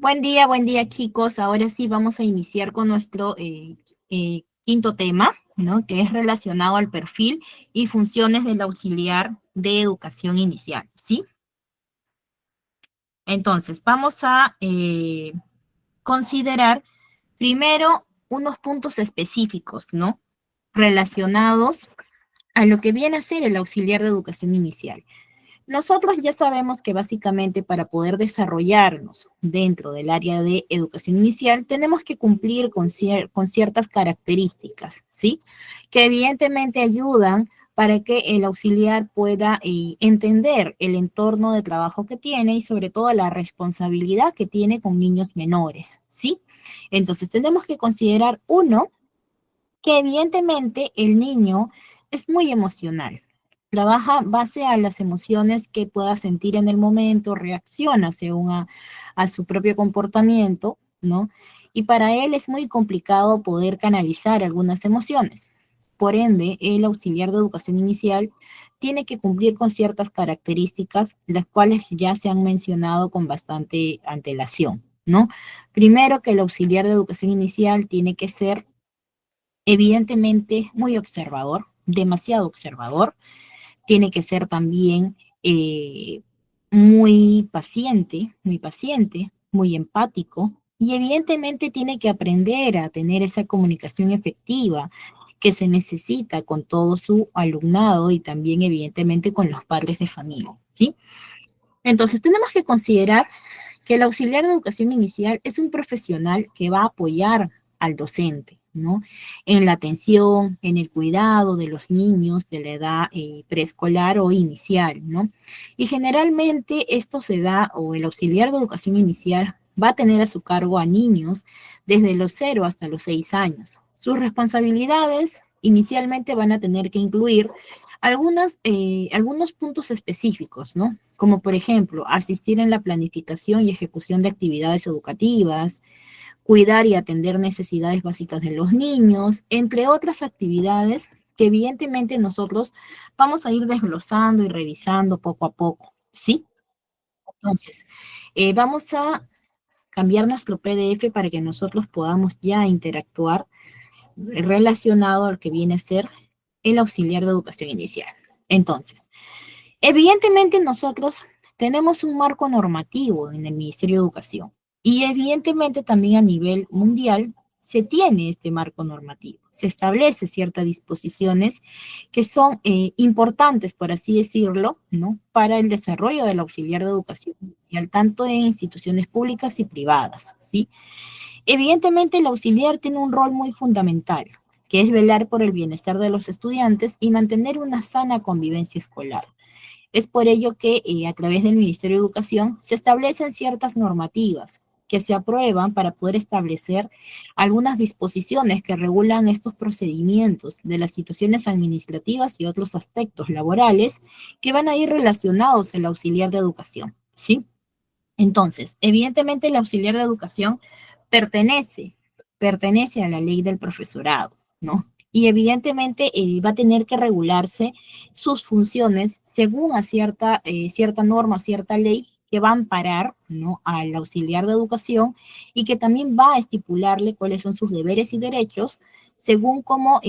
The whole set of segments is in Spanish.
Buen día chicos. Ahora sí vamos a iniciar con nuestro quinto tema, ¿no? Que es relacionado al perfil y funciones del auxiliar de educación inicial, ¿sí? Entonces, vamos a considerar primero unos puntos específicos, ¿no? Relacionados a lo que viene a ser el auxiliar de educación inicial. Nosotros ya sabemos que básicamente para poder desarrollarnos dentro del área de educación inicial tenemos que cumplir con ciertas características, ¿sí? Que evidentemente ayudan para que el auxiliar pueda entender el entorno de trabajo que tiene y sobre todo la responsabilidad que tiene con niños menores, ¿sí? Entonces tenemos que considerar uno, que evidentemente el niño es muy emocional. Trabaja base a las emociones que pueda sentir en el momento, reacciona según a su propio comportamiento, ¿no? Y para él es muy complicado poder canalizar algunas emociones. Por ende, el auxiliar de educación inicial tiene que cumplir con ciertas características, las cuales ya se han mencionado con bastante antelación, ¿no? Primero, que el auxiliar de educación inicial tiene que ser evidentemente muy observador, demasiado observador, tiene que ser también muy paciente, muy empático y evidentemente tiene que aprender a tener esa comunicación efectiva que se necesita con todo su alumnado y también evidentemente con los padres de familia, ¿sí? Entonces tenemos que considerar que el auxiliar de educación inicial es un profesional que va a apoyar al docente, ¿no? En la atención, en el cuidado de los niños de la edad preescolar o inicial, ¿no? Y generalmente esto se da, o el auxiliar de educación inicial va a tener a su cargo a niños desde los 0 hasta los 6 años. Sus responsabilidades inicialmente van a tener que incluir algunos puntos específicos, ¿no? Como por ejemplo, asistir en la planificación y ejecución de actividades educativas, cuidar y atender necesidades básicas de los niños, entre otras actividades que evidentemente nosotros vamos a ir desglosando y revisando poco a poco, ¿sí? Entonces, vamos a cambiar nuestro PDF para que nosotros podamos ya interactuar relacionado al que viene a ser el auxiliar de educación inicial. Entonces, evidentemente nosotros tenemos un marco normativo en el Ministerio de Educación y evidentemente también a nivel mundial se tiene este marco normativo. Se establece ciertas disposiciones que son importantes, por así decirlo, ¿no? Para el desarrollo del auxiliar de educación inicial, tanto en instituciones públicas y privadas, ¿sí? Evidentemente el auxiliar tiene un rol muy fundamental, que es velar por el bienestar de los estudiantes y mantener una sana convivencia escolar. Es por ello que a través del Ministerio de Educación se establecen ciertas normativas que se aprueban para poder establecer algunas disposiciones que regulan estos procedimientos de las situaciones administrativas y otros aspectos laborales que van a ir relacionados al auxiliar de educación, ¿sí? Entonces, evidentemente el auxiliar de educación pertenece, pertenece a la ley del profesorado, ¿no? Y evidentemente va a tener que regularse sus funciones según a cierta norma, cierta ley que va a amparar, ¿no? Al auxiliar de educación y que también va a estipularle cuáles son sus deberes y derechos según cómo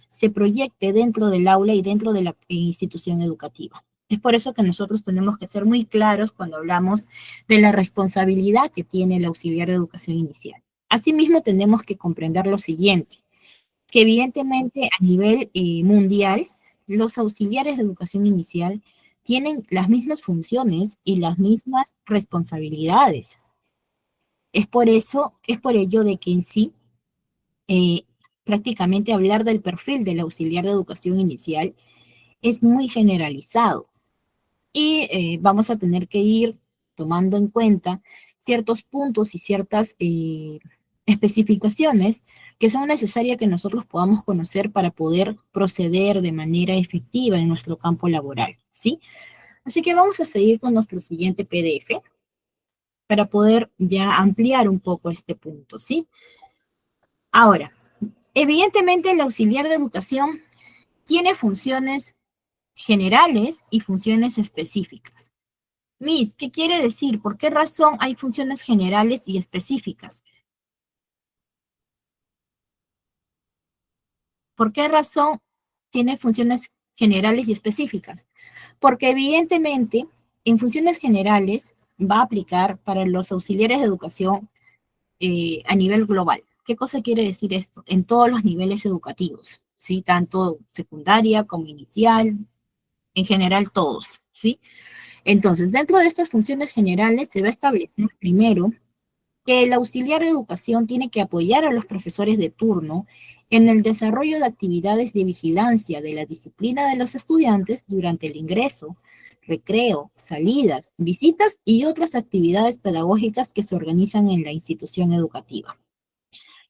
se proyecte dentro del aula y dentro de la institución educativa. Es por eso que nosotros tenemos que ser muy claros cuando hablamos de la responsabilidad que tiene el auxiliar de educación inicial. Asimismo, tenemos que comprender lo siguiente, que evidentemente a nivel mundial, los auxiliares de educación inicial tienen las mismas funciones y las mismas responsabilidades. Es por ello de que en sí, eh, prácticamente hablar del perfil del auxiliar de educación inicial es muy generalizado. Y vamos a tener que ir tomando en cuenta ciertos puntos y ciertas especificaciones que son necesarias que nosotros podamos conocer para poder proceder de manera efectiva en nuestro campo laboral, ¿sí? Así que vamos a seguir con nuestro siguiente PDF para poder ya ampliar un poco este punto, ¿sí? Ahora, evidentemente el auxiliar de educación tiene funciones generales y funciones específicas. Miss, ¿qué quiere decir? ¿Por qué razón hay funciones generales y específicas? ¿Por qué razón tiene funciones generales y específicas? Porque evidentemente en funciones generales va a aplicar para los auxiliares de educación a nivel global. ¿Qué cosa quiere decir esto? En todos los niveles educativos, ¿sí? Tanto secundaria como inicial, en general todos, ¿sí? Entonces, dentro de estas funciones generales se va a establecer primero que el auxiliar de educación tiene que apoyar a los profesores de turno en el desarrollo de actividades de vigilancia de la disciplina de los estudiantes durante el ingreso, recreo, salidas, visitas y otras actividades pedagógicas que se organizan en la institución educativa.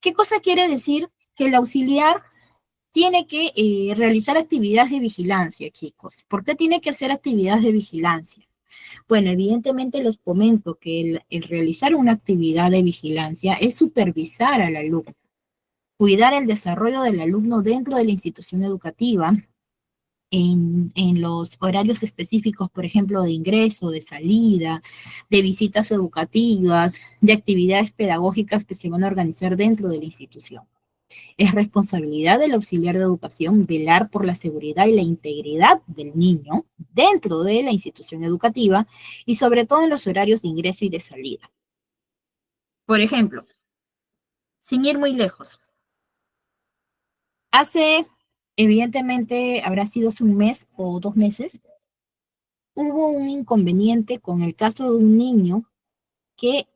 ¿Qué cosa quiere decir? Que el auxiliar tiene que realizar actividades de vigilancia, chicos. ¿Por qué tiene que hacer actividades de vigilancia? Bueno, evidentemente les comento que el realizar una actividad de vigilancia es supervisar al alumno, cuidar el desarrollo del alumno dentro de la institución educativa en los horarios específicos, por ejemplo, de ingreso, de salida, de visitas educativas, de actividades pedagógicas que se van a organizar dentro de la institución. Es responsabilidad del auxiliar de educación velar por la seguridad y la integridad del niño dentro de la institución educativa y sobre todo en los horarios de ingreso y de salida. Por ejemplo, sin ir muy lejos, hace, evidentemente, habrá sido hace un mes o 2 meses, hubo un inconveniente con el caso de un niño que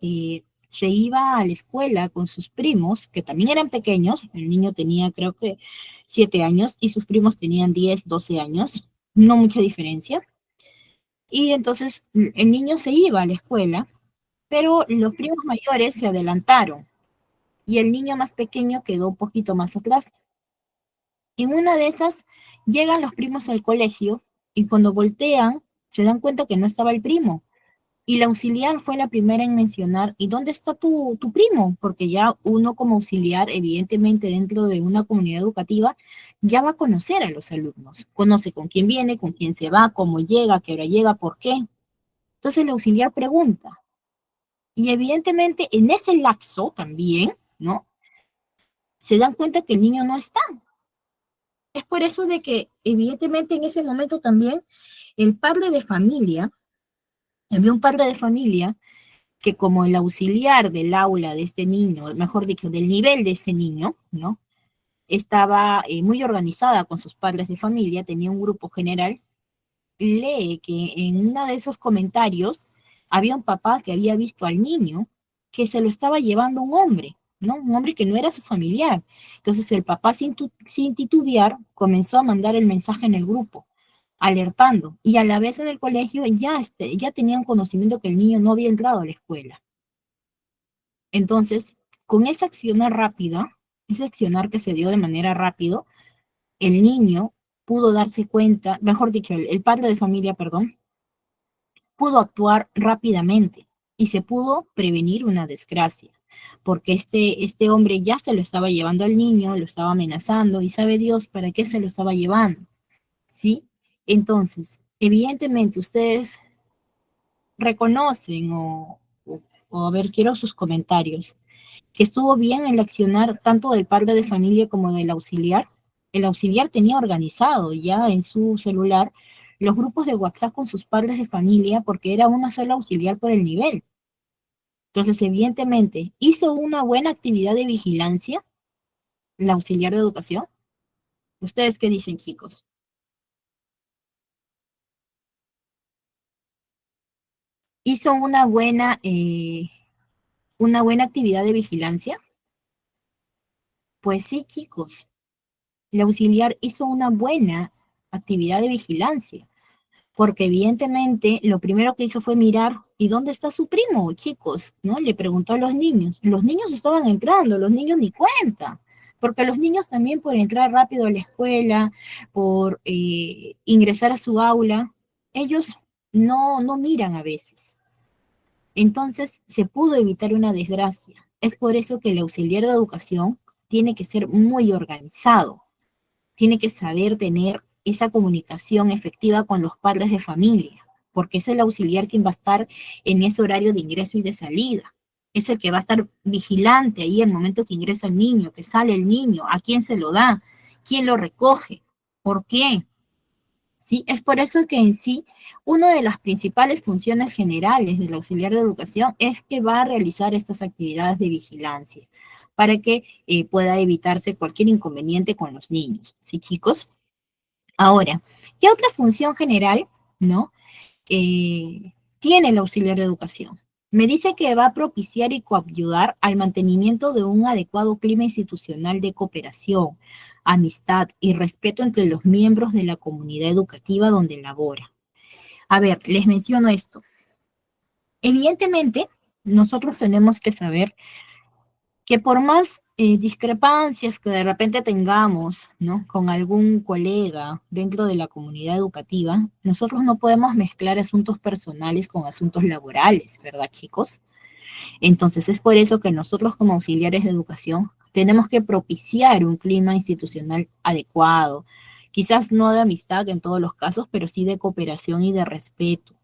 se iba a la escuela con sus primos, que también eran pequeños, el niño tenía creo que 7 años y sus primos tenían 10, 12 años, no mucha diferencia. Y entonces el niño se iba a la escuela, pero los primos mayores se adelantaron y el niño más pequeño quedó un poquito más atrás. En una de esas llegan los primos al colegio y cuando voltean se dan cuenta que no estaba el primo. Y la auxiliar fue la primera en mencionar, ¿y dónde está tu primo? Porque ya uno como auxiliar, evidentemente dentro de una comunidad educativa, ya va a conocer a los alumnos. Conoce con quién viene, con quién se va, cómo llega, qué hora llega, por qué. Entonces el auxiliar pregunta. Y evidentemente en ese lapso también, ¿no? Se dan cuenta que el niño no está. Es por eso de que evidentemente en ese momento también el padre de familia, había un padre de familia que como el auxiliar del aula de este niño, mejor dicho, del nivel de este niño, ¿no? Estaba muy organizada con sus padres de familia, tenía un grupo general, lee que en uno de esos comentarios había un papá que había visto al niño que se lo estaba llevando un hombre, ¿no? Un hombre que no era su familiar. Entonces el papá sin titubear comenzó a mandar el mensaje en el grupo alertando y a la vez en el colegio ya tenían conocimiento que el niño no había entrado a la escuela. Entonces, con esa accionar rápida, ese accionar que se dio de manera rápido, el niño pudo darse cuenta, mejor dicho, el padre de familia, perdón, pudo actuar rápidamente y se pudo prevenir una desgracia, porque este hombre ya se lo estaba llevando al niño, lo estaba amenazando y sabe Dios para qué se lo estaba llevando, ¿sí? Entonces, evidentemente ustedes reconocen o a ver, quiero sus comentarios que estuvo bien el accionar tanto del padre de familia como del auxiliar. El auxiliar tenía organizado ya en su celular los grupos de WhatsApp con sus padres de familia porque era una sola auxiliar por el nivel. Entonces, evidentemente, hizo una buena actividad de vigilancia el auxiliar de educación. ¿Ustedes qué dicen, chicos? ¿Hizo una buena actividad de vigilancia? Pues sí, chicos. El auxiliar hizo una buena actividad de vigilancia. Porque evidentemente lo primero que hizo fue mirar, ¿y dónde está su primo, chicos? ¿No? Le preguntó a los niños. Los niños estaban entrando, los niños ni cuenta, porque los niños también por entrar rápido a la escuela, por ingresar a su aula, ellos no miran a veces. Entonces se pudo evitar una desgracia. Es por eso que el auxiliar de educación tiene que ser muy organizado, tiene que saber tener esa comunicación efectiva con los padres de familia. porque es el auxiliar quien va a estar en ese horario de ingreso y de salida. Es el que va a estar vigilante ahí el momento que ingresa el niño, que sale el niño, a quién se lo da, quién lo recoge, por qué. ¿Sí? Es por eso que en sí, una de las principales funciones generales del auxiliar de educación es que va a realizar estas actividades de vigilancia para que pueda evitarse cualquier inconveniente con los niños. ¿Sí, chicos? Ahora, ¿qué otra función general, no? Tiene el auxiliar de educación. Me dice que va a propiciar y coayudar al mantenimiento de un adecuado clima institucional de cooperación, amistad y respeto entre los miembros de la comunidad educativa donde labora. A ver, les menciono esto. Evidentemente, nosotros tenemos que saber que por más discrepancias que de repente tengamos, ¿no? Con algún colega dentro de la comunidad educativa, nosotros no podemos mezclar asuntos personales con asuntos laborales, ¿verdad, chicos? Entonces es por eso que nosotros como auxiliares de educación tenemos que propiciar un clima institucional adecuado, quizás no de amistad en todos los casos, pero sí de cooperación y de respeto,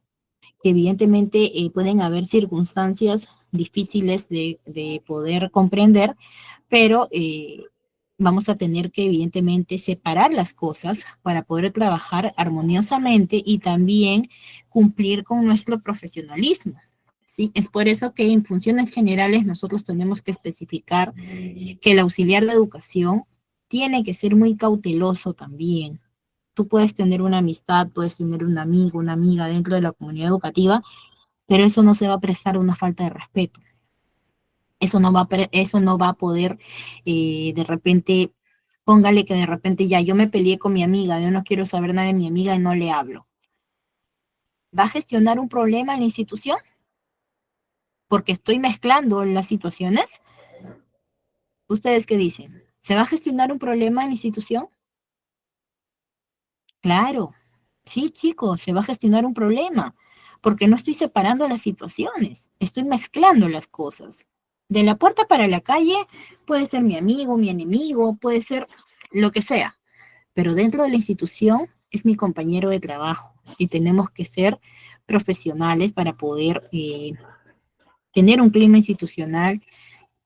que evidentemente pueden haber circunstancias difíciles de poder comprender, pero vamos a tener que evidentemente separar las cosas para poder trabajar armoniosamente y también cumplir con nuestro profesionalismo. ¿Sí? Es por eso que en funciones generales nosotros tenemos que especificar que el auxiliar de educación tiene que ser muy cauteloso también. Tú puedes tener una amistad, puedes tener un amigo, una amiga dentro de la comunidad educativa, pero eso no se va a prestar una falta de respeto. Eso no va a poder de repente, póngale que de repente ya yo me peleé con mi amiga, yo no quiero saber nada de mi amiga y no le hablo. ¿Va a gestionar un problema en la institución? Porque estoy mezclando las situaciones. ¿Ustedes qué dicen? ¿Se va a gestionar un problema en la institución? Claro, sí, chicos, se va a gestionar un problema, porque no estoy separando las situaciones, estoy mezclando las cosas. De la puerta para la calle puede ser mi amigo, mi enemigo, puede ser lo que sea, pero dentro de la institución es mi compañero de trabajo y tenemos que ser profesionales para poder tener un clima institucional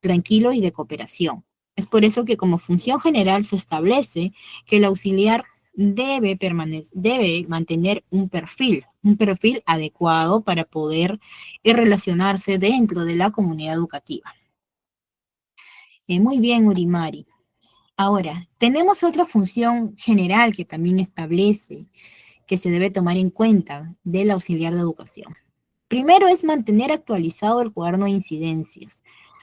tranquilo y de cooperación. Es por eso que como función general se establece que el auxiliar debe mantener un perfil adecuado para poder relacionarse dentro de la comunidad educativa. Muy bien, Urimari. Ahora, tenemos otra función general que también establece que se debe tomar en cuenta del auxiliar de educación. Primero es mantener actualizado el cuaderno de incidencias,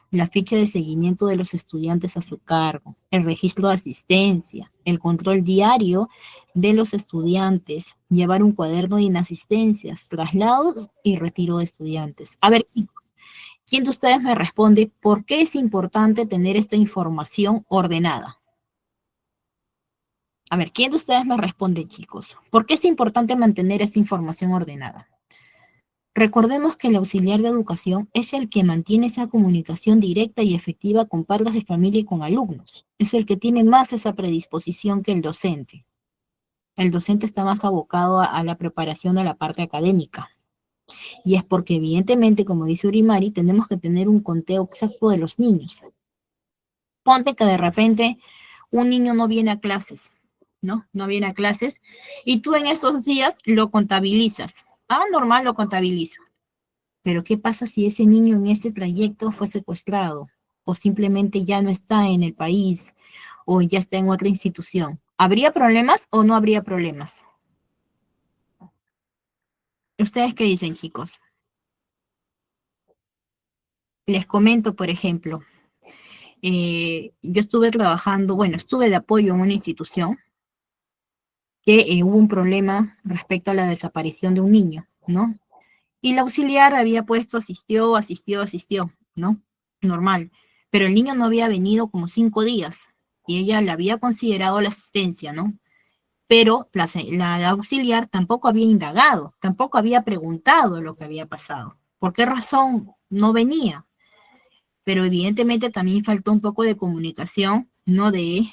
la ficha de seguimiento de los estudiantes a su cargo, el registro de asistencia, el control diario de los estudiantes, llevar un cuaderno de inasistencias, traslados y retiro de estudiantes. A ver, chicos, ¿quién de ustedes me responde por qué es importante tener esta información ordenada? A ver, ¿quién de ustedes me responde, chicos? ¿Por qué es importante mantener esta información ordenada? Recordemos que el auxiliar de educación es el que mantiene esa comunicación directa y efectiva con padres de familia y con alumnos. Es el que tiene más esa predisposición que el docente. El docente está más abocado a la preparación de la parte académica. Y es porque evidentemente, como dice Urimari, tenemos que tener un conteo exacto de los niños. Ponte que de repente un niño no viene a clases, ¿no? No viene a clases y tú en estos días lo contabilizas. Ah, normal, lo contabilizo. Pero ¿qué pasa si ese niño en ese trayecto fue secuestrado o simplemente ya no está en el país o ya está en otra institución? ¿Habría problemas o no habría problemas? ¿Ustedes qué dicen, chicos? Les comento, por ejemplo, yo estuve trabajando, bueno, estuve de apoyo en una institución que hubo un problema respecto a la desaparición de un niño, ¿no? Y la auxiliar había puesto asistió, ¿no? Normal. Pero el niño no había venido como 5 días y ella le había considerado la asistencia, ¿no? Pero la auxiliar tampoco había indagado, tampoco había preguntado lo que había pasado. ¿Por qué razón no venía? Pero evidentemente también faltó un poco de comunicación, ¿no? De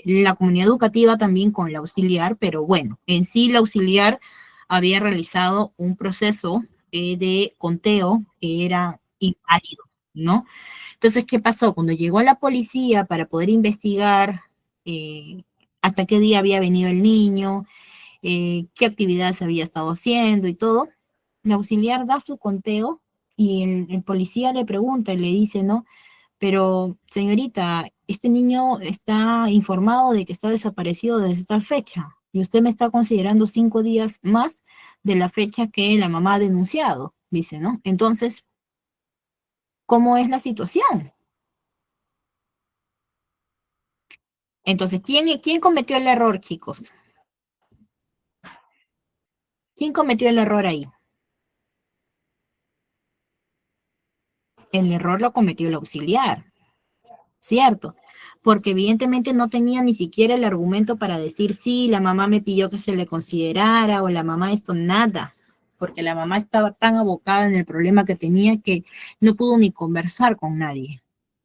la comunidad educativa también con la auxiliar, pero bueno, en sí la auxiliar había realizado un proceso de conteo que era inválido, ¿no? Entonces, ¿qué pasó? Cuando llegó la policía para poder investigar eh, hasta qué día había venido el niño, qué actividades había estado haciendo y todo, el auxiliar da su conteo y el policía le pregunta y le dice, ¿no? Pero, señorita, este niño está informado de que está desaparecido desde esta fecha y usted me está considerando 5 días más de la fecha que la mamá ha denunciado, dice, ¿no? Entonces, ¿cómo es la situación? Entonces, ¿quién cometió el error, chicos? ¿Quién cometió el error ahí? El error lo cometió el auxiliar, ¿cierto? Porque evidentemente no tenía ni siquiera el argumento para decir, sí, la mamá me pidió que se le considerara o la mamá esto, nada, porque la mamá estaba tan abocada en el problema que tenía que no pudo ni conversar con nadie.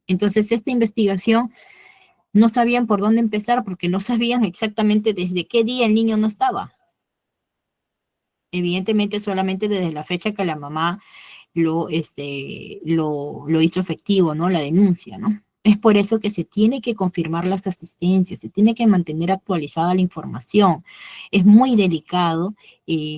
Entonces, esta investigación no sabían por dónde empezar porque no sabían exactamente desde qué día el niño no estaba. Evidentemente, solamente desde la fecha que la mamá lo hizo efectivo, ¿no? La denuncia, ¿no? Es por eso que se tiene que confirmar las asistencias, se tiene que mantener actualizada la información. Es muy delicado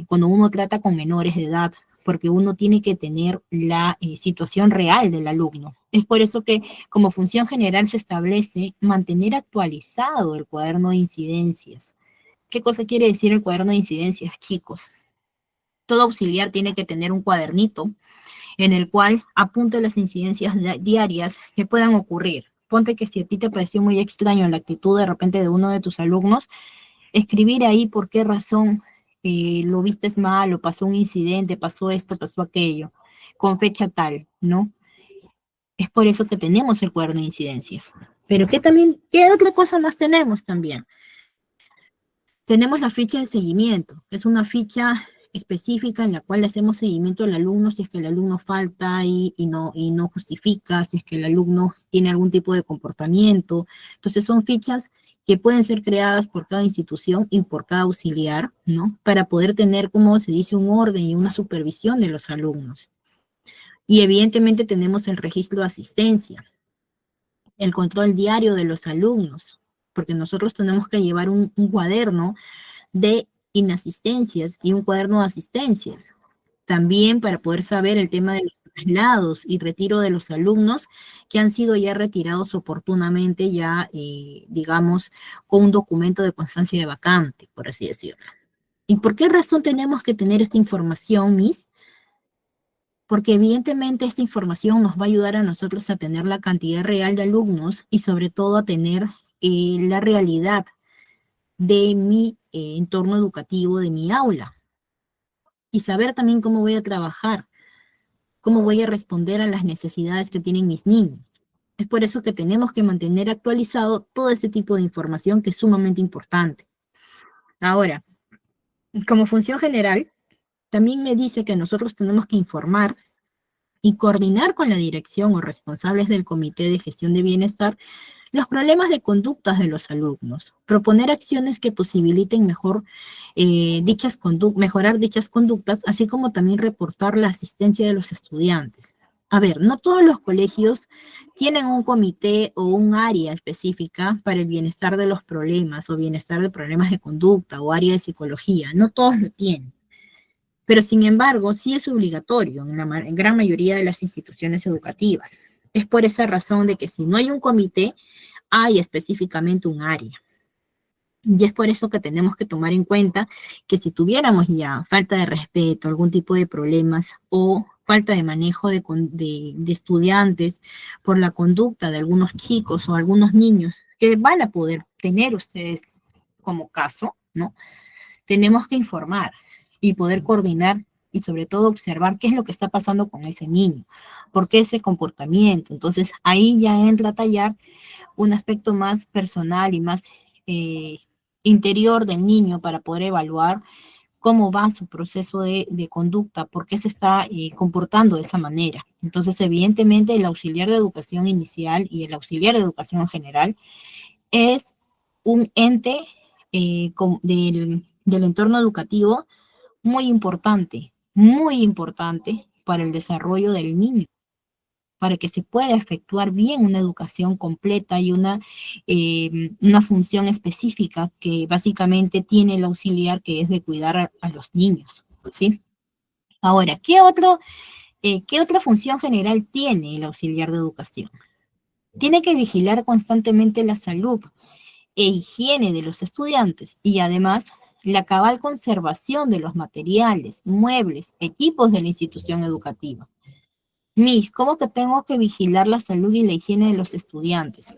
cuando uno trata con menores de edad, porque uno tiene que tener la situación real del alumno. Es por eso que como función general se establece mantener actualizado el cuaderno de incidencias. ¿Qué cosa quiere decir el cuaderno de incidencias, chicos? Todo auxiliar tiene que tener un cuadernito en el cual apunte las incidencias diarias que puedan ocurrir. Ponte que si a ti te pareció muy extraño la actitud de repente de uno de tus alumnos, escribir ahí por qué razón lo vistes mal o pasó un incidente, pasó esto, pasó aquello, con fecha tal, ¿no? Es por eso que tenemos el cuaderno de incidencias. Pero ¿qué otra cosa más tenemos también? Tenemos la ficha de seguimiento, que es una ficha específica en la cual le hacemos seguimiento al alumno si es que el alumno falta y no justifica, si es que el alumno tiene algún tipo de comportamiento. Entonces son fichas que pueden ser creadas por cada institución y por cada auxiliar, ¿no? Para poder tener, como se dice, un orden y una supervisión de los alumnos. Y evidentemente tenemos el registro de asistencia, el control diario de los alumnos, porque nosotros tenemos que llevar un cuaderno de inasistencias y un cuaderno de asistencias. También para poder saber el tema de los traslados y retiro de los alumnos que han sido ya retirados oportunamente, ya, digamos, con un documento de constancia de vacante, por así decirlo. ¿Y por qué razón tenemos que tener esta información, Miss? Porque evidentemente esta información nos va a ayudar a nosotros a tener la cantidad real de alumnos y sobre todo a tener la realidad de mi entorno educativo, de mi aula, y saber también cómo voy a trabajar, cómo voy a responder a las necesidades que tienen mis niños. Es por eso que tenemos que mantener actualizado todo este tipo de información que es sumamente importante. Ahora, como función general, también me dice que nosotros tenemos que informar y coordinar con la dirección o responsables del Comité de Gestión de Bienestar los problemas de conductas de los alumnos, proponer acciones que posibiliten mejorar dichas conductas, así como también reportar la asistencia de los estudiantes. A ver, no todos los colegios tienen un comité o un área específica para el bienestar de los problemas o bienestar de problemas de conducta o área de psicología, no todos lo tienen. Pero sin embargo, sí es obligatorio en la gran mayoría de las instituciones educativas. Es por esa razón de que si no hay un comité, hay específicamente un área. Y es por eso que tenemos que tomar en cuenta que si tuviéramos ya falta de respeto, algún tipo de problemas o falta de manejo de estudiantes por la conducta de algunos chicos o algunos niños que van a poder tener ustedes como caso, ¿no? Tenemos que informar y poder coordinar y sobre todo observar qué es lo que está pasando con ese niño, por qué ese comportamiento. Entonces ahí ya entra a tallar un aspecto más personal y más eh, interior del niño para poder evaluar cómo va su proceso de conducta, por qué se está comportando de esa manera. Entonces, evidentemente, el auxiliar de educación inicial y el auxiliar de educación en general es un ente del entorno educativo muy importante para el desarrollo del niño, para que se pueda efectuar bien una educación completa y una función específica que básicamente tiene el auxiliar, que es de cuidar a los niños, ¿sí? Ahora, ¿qué otra función general tiene el auxiliar de educación? Tiene que vigilar constantemente la salud e higiene de los estudiantes y además la cabal conservación de los materiales, muebles, equipos de la institución educativa. Miss, ¿cómo que tengo que vigilar la salud y la higiene de los estudiantes?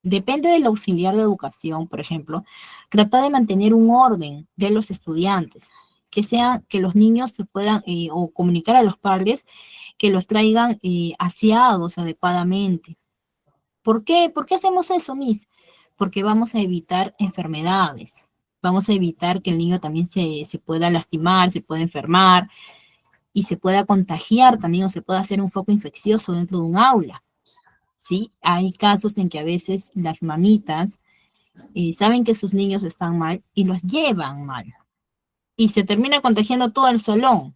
Depende del auxiliar de educación, por ejemplo, trata de mantener un orden de los estudiantes, que los niños se puedan, o comunicar a los padres que los traigan aseados adecuadamente. ¿Por qué? ¿Por qué hacemos eso, Miss? Porque vamos a evitar enfermedades, vamos a evitar que el niño también se pueda lastimar, se pueda enfermar y se pueda contagiar también o se pueda hacer un foco infeccioso dentro de un aula. ¿Sí? Hay casos en que a veces las mamitas saben que sus niños están mal y los llevan mal y se termina contagiando todo el salón.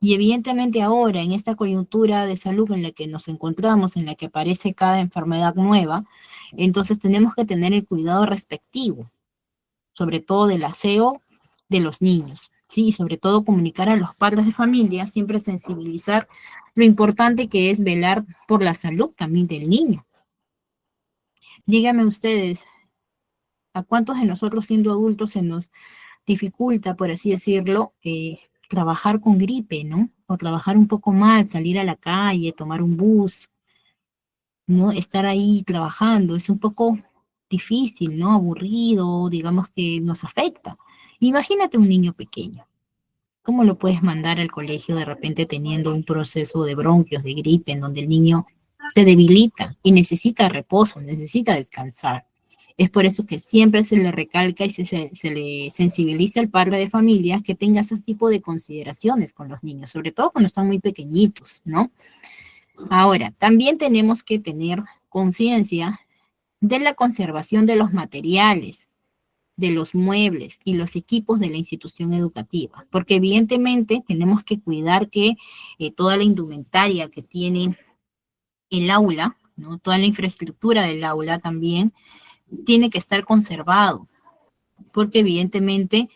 Y evidentemente ahora, en esta coyuntura de salud en la que nos encontramos, en la que aparece cada enfermedad nueva, entonces tenemos que tener el cuidado respectivo, sobre todo del aseo de los niños, ¿sí? Y sobre todo comunicar a los padres de familia, siempre sensibilizar lo importante que es velar por la salud también del niño. Díganme ustedes, ¿a cuántos de nosotros siendo adultos se nos dificulta, por así decirlo, trabajar con gripe, ¿no? O trabajar un poco mal, salir a la calle, tomar un bus, ¿no? Estar ahí trabajando es un poco difícil, ¿no? Aburrido, digamos que nos afecta. Imagínate un niño pequeño. ¿Cómo lo puedes mandar al colegio de repente teniendo un proceso de bronquios, de gripe, en donde el niño se debilita y necesita reposo, necesita descansar? Es por eso que siempre se le recalca y se le sensibiliza al padre de familia que tenga ese tipo de consideraciones con los niños, sobre todo cuando están muy pequeñitos, ¿no? Ahora, también tenemos que tener conciencia de la conservación de los materiales, de los muebles y los equipos de la institución educativa, porque evidentemente tenemos que cuidar que toda la indumentaria que tiene el aula, ¿no? Toda la infraestructura del aula también tiene que estar conservado, porque evidentemente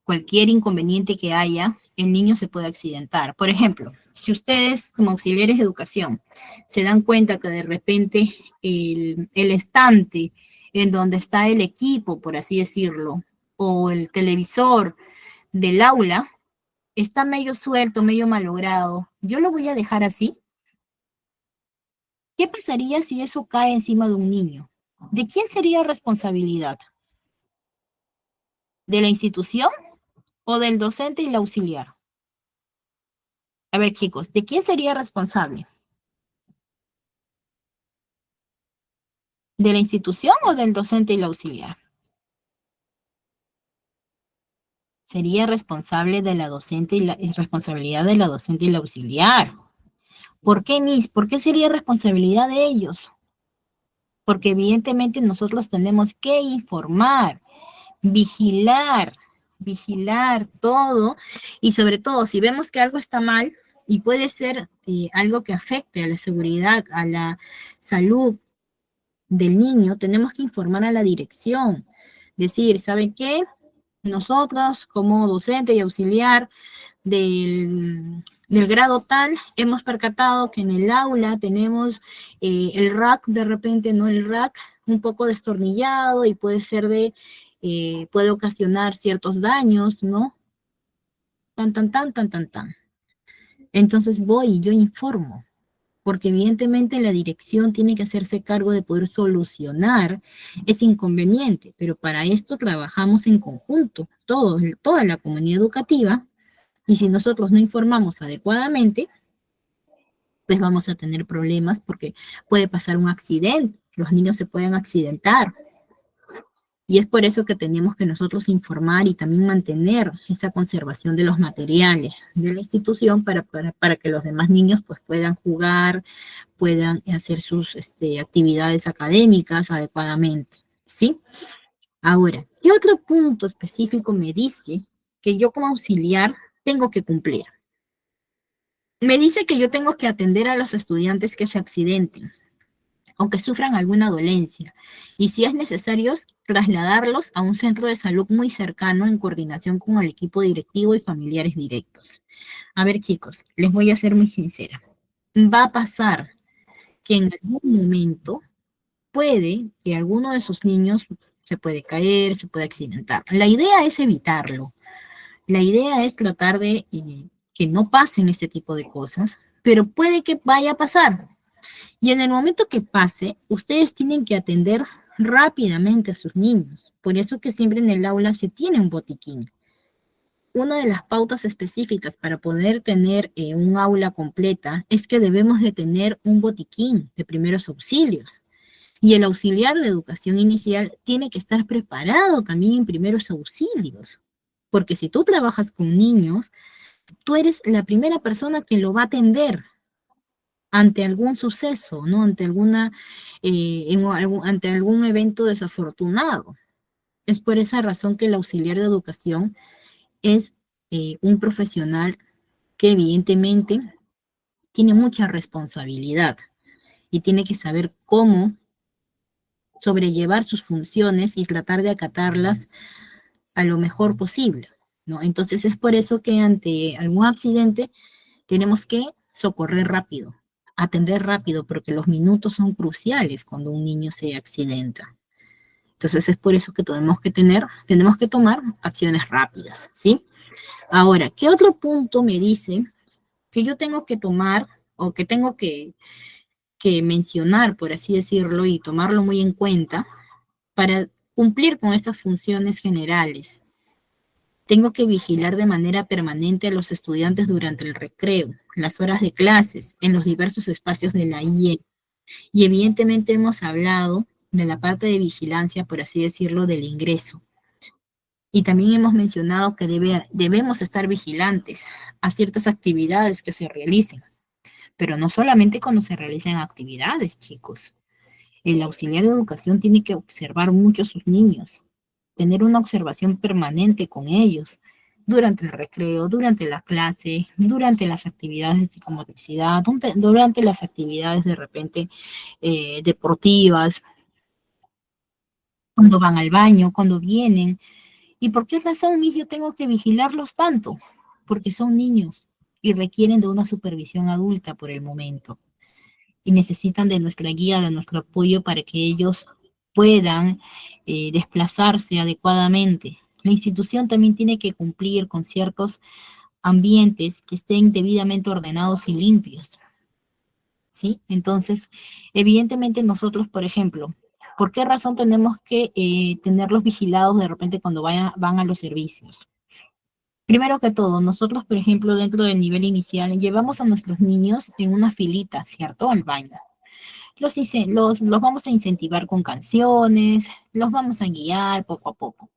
cualquier inconveniente que haya, el niño se puede accidentar. Por ejemplo, si ustedes como auxiliares de educación se dan cuenta que de repente el estante en donde está el equipo, por así decirlo, o el televisor del aula, está medio suelto, medio malogrado, ¿yo lo voy a dejar así? ¿Qué pasaría si eso cae encima de un niño? ¿De quién sería responsabilidad? ¿De la institución o del docente y el auxiliar? A ver, chicos, ¿de quién sería responsable? ¿De la institución o del docente y el auxiliar? Sería responsable de la docente y la responsabilidad de la docente y el auxiliar. ¿Por qué, Miss? ¿Por qué sería responsabilidad de ellos? Porque evidentemente nosotros tenemos que informar, vigilar, vigilar todo y sobre todo si vemos que algo está mal y puede ser algo que afecte a la seguridad, a la salud del niño, tenemos que informar a la dirección. Decir, ¿saben qué? Nosotros como docente y auxiliar del grado tal, hemos percatado que en el aula tenemos el rack, de repente, ¿no? El rack un poco destornillado y puede ser puede ocasionar ciertos daños, ¿no? Tan, tan, tan, tan, tan, tan. Entonces voy y yo informo, porque evidentemente la dirección tiene que hacerse cargo de poder solucionar ese inconveniente, pero para esto trabajamos en conjunto, toda la comunidad educativa, y si nosotros no informamos adecuadamente, pues vamos a tener problemas porque puede pasar un accidente, los niños se pueden accidentar, y es por eso que tenemos que nosotros informar y también mantener esa conservación de los materiales de la institución para que los demás niños pues puedan jugar, puedan hacer sus actividades académicas adecuadamente, ¿sí? Ahora, ¿qué otro punto específico me dice que yo como auxiliar tengo que cumplir. Me dice que yo tengo que atender a los estudiantes que se accidenten o que sufran alguna dolencia, y si es necesario, trasladarlos a un centro de salud muy cercano en coordinación con el equipo directivo y familiares directos. A ver, chicos, les voy a ser muy sincera. Va a pasar que en algún momento puede que alguno de sus niños se puede caer, se puede accidentar. La idea es evitarlo. La idea es tratar de que no pasen este tipo de cosas, pero puede que vaya a pasar. Y en el momento que pase, ustedes tienen que atender rápidamente a sus niños. Por eso que siempre en el aula se tiene un botiquín. Una de las pautas específicas para poder tener un aula completa es que debemos de tener un botiquín de primeros auxilios. Y el auxiliar de educación inicial tiene que estar preparado también en primeros auxilios. Porque si tú trabajas con niños, tú eres la primera persona que lo va a atender ante algún suceso, ¿no? Ante ante algún evento desafortunado. Es por esa razón que el auxiliar de educación es un profesional que evidentemente tiene mucha responsabilidad y tiene que saber cómo sobrellevar sus funciones y tratar de acatarlas a lo mejor posible, ¿no? Entonces es por eso que ante algún accidente tenemos que socorrer rápido, atender rápido, porque los minutos son cruciales cuando un niño se accidenta. Entonces es por eso que tenemos que tomar acciones rápidas, ¿sí? Ahora, ¿qué otro punto me dice que yo tengo que tomar o que tengo que mencionar, por así decirlo, y tomarlo muy en cuenta para cumplir con estas funciones generales? Tengo que vigilar de manera permanente a los estudiantes durante el recreo, las horas de clases, en los diversos espacios de la IE. Y evidentemente hemos hablado de la parte de vigilancia, por así decirlo, del ingreso. Y también hemos mencionado que debemos estar vigilantes a ciertas actividades que se realicen, pero no solamente cuando se realicen actividades, chicos. El auxiliar de educación tiene que observar mucho a sus niños, tener una observación permanente con ellos durante el recreo, durante la clase, durante las actividades de psicomotricidad, durante las actividades de repente deportivas, cuando van al baño, cuando vienen. ¿Y por qué razón, mis, yo tengo que vigilarlos tanto? Porque son niños y requieren de una supervisión adulta por el momento y necesitan de nuestra guía, de nuestro apoyo para que ellos puedan desplazarse adecuadamente. La institución también tiene que cumplir con ciertos ambientes que estén debidamente ordenados y limpios, ¿sí? Entonces, evidentemente nosotros, por ejemplo, ¿por qué razón tenemos que tenerlos vigilados de repente cuando van a los servicios? Primero que todo, nosotros, por ejemplo, dentro del nivel inicial, llevamos a nuestros niños en una filita, ¿cierto? Al baño. Los vamos a incentivar con canciones, los vamos a guiar poco a poco.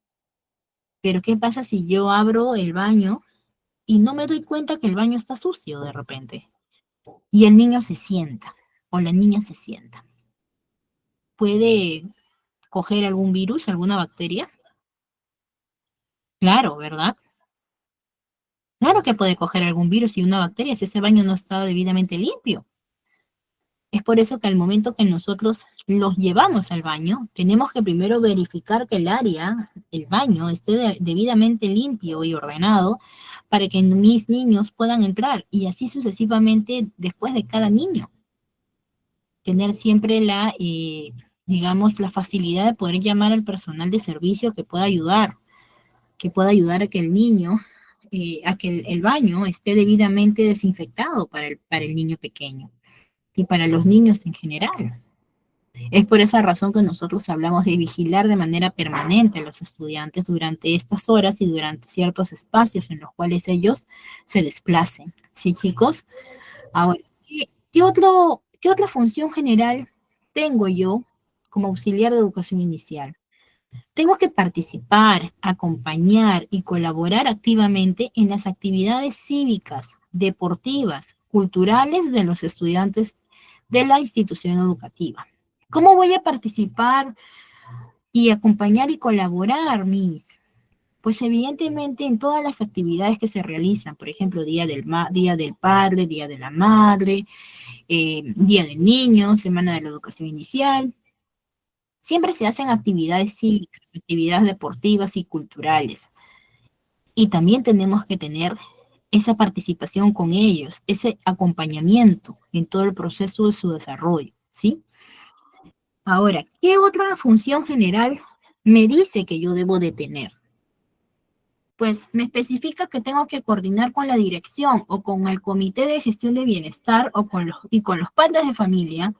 Pero ¿qué pasa si yo abro el baño y no me doy cuenta que el baño está sucio de repente? Y el niño se sienta o la niña se sienta. ¿Puede coger algún virus, alguna bacteria? Claro, ¿verdad? Claro que puede coger algún virus y una bacteria si ese baño no está debidamente limpio. Es por eso que al momento que nosotros los llevamos al baño, tenemos que primero verificar que el área, el baño, esté debidamente limpio y ordenado para que mis niños puedan entrar y así sucesivamente después de cada niño. Tener siempre digamos, la facilidad de poder llamar al personal de servicio que pueda ayudar a que el niño, a que el baño esté debidamente desinfectado para el niño pequeño y para los niños en general. Es por esa razón que nosotros hablamos de vigilar de manera permanente a los estudiantes durante estas horas y durante ciertos espacios en los cuales ellos se desplacen. ¿Sí, chicos? Ahora, ¿qué otra función general tengo yo como auxiliar de educación inicial? Tengo que participar, acompañar y colaborar activamente en las actividades cívicas, deportivas, culturales de los estudiantes de la institución educativa. ¿Cómo voy a participar y acompañar y colaborar, mis? Pues evidentemente en todas las actividades que se realizan, por ejemplo, Día del Padre, Día de la Madre, Día del Niño, Semana de la Educación Inicial, siempre se hacen actividades cívicas, actividades deportivas y culturales. Y también tenemos que tener esa participación con ellos, ese acompañamiento en todo el proceso de su desarrollo, ¿sí? Ahora, ¿qué otra función general me dice que yo debo de tener? Pues me especifica que tengo que coordinar con la dirección o con el comité de gestión de bienestar y con los padres de familia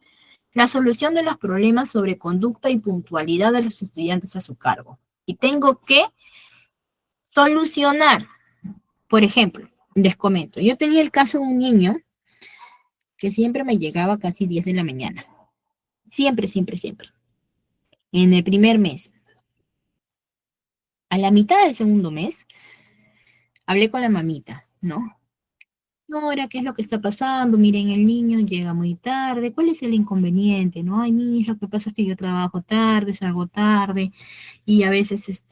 la solución de los problemas sobre conducta y puntualidad de los estudiantes a su cargo. Y tengo que solucionar. Por ejemplo, les comento, yo tenía el caso de un niño que siempre me llegaba casi 10 de la mañana. Siempre, siempre, siempre. En el primer mes. A la mitad del segundo mes, hablé con la mamita, ¿no? Ahora, ¿qué es lo que está pasando? Miren, el niño llega muy tarde. ¿Cuál es el inconveniente? No, ay, mija, lo que pasa es que yo trabajo tarde, salgo tarde y a veces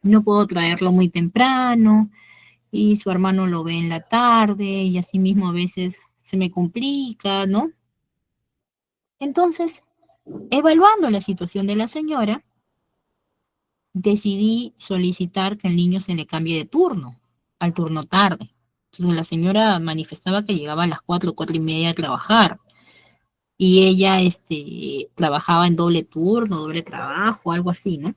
no puedo traerlo muy temprano y su hermano lo ve en la tarde y así mismo a veces se me complica, ¿no? Entonces, evaluando la situación de la señora, decidí solicitar que el niño se le cambie de turno, al turno tarde. Entonces la señora manifestaba que llegaba a las 4, 4:30 a trabajar y ella trabajaba en doble turno, doble trabajo, algo así, ¿no?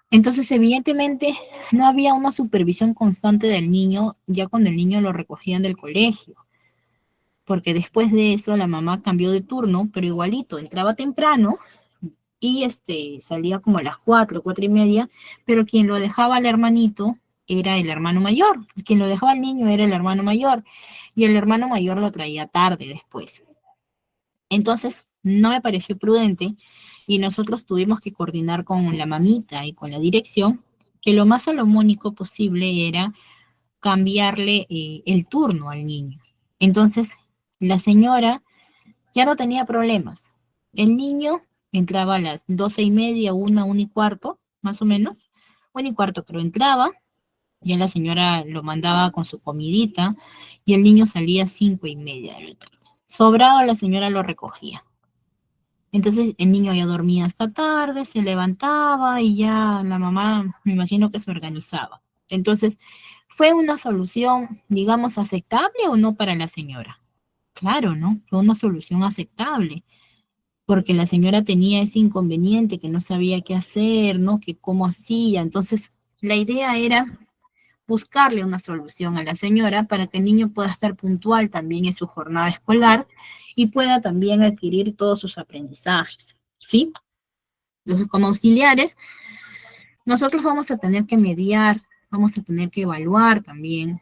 Entonces, evidentemente, no había una supervisión constante del niño ya cuando el niño lo recogían del colegio, porque después de eso la mamá cambió de turno, pero igualito, entraba temprano y salía como a las 4, 4:30, pero quien lo dejaba al hermanito era el hermano mayor, quien lo dejaba al niño era el hermano mayor, y el hermano mayor lo traía tarde después. Entonces, no me pareció prudente y nosotros tuvimos que coordinar con la mamita y con la dirección que lo más salomónico posible era cambiarle el turno al niño. Entonces, la señora ya no tenía problemas. El niño entraba a las 12:30, 1, 1:15, más o menos. 1:15 creo entraba, ya la señora lo mandaba con su comidita y el niño salía 5:30 de la tarde. Sobrado la señora lo recogía. Entonces el niño ya dormía hasta tarde, se levantaba y ya la mamá, me imagino que se organizaba. Entonces, ¿fue una solución, digamos, aceptable o no para la señora? Claro, ¿no? Fue una solución aceptable, porque la señora tenía ese inconveniente que no sabía qué hacer, ¿no? Que cómo hacía. Entonces, la idea era buscarle una solución a la señora para que el niño pueda estar puntual también en su jornada escolar y pueda también adquirir todos sus aprendizajes, ¿sí? Entonces, como auxiliares, nosotros vamos a tener que mediar, vamos a tener que evaluar también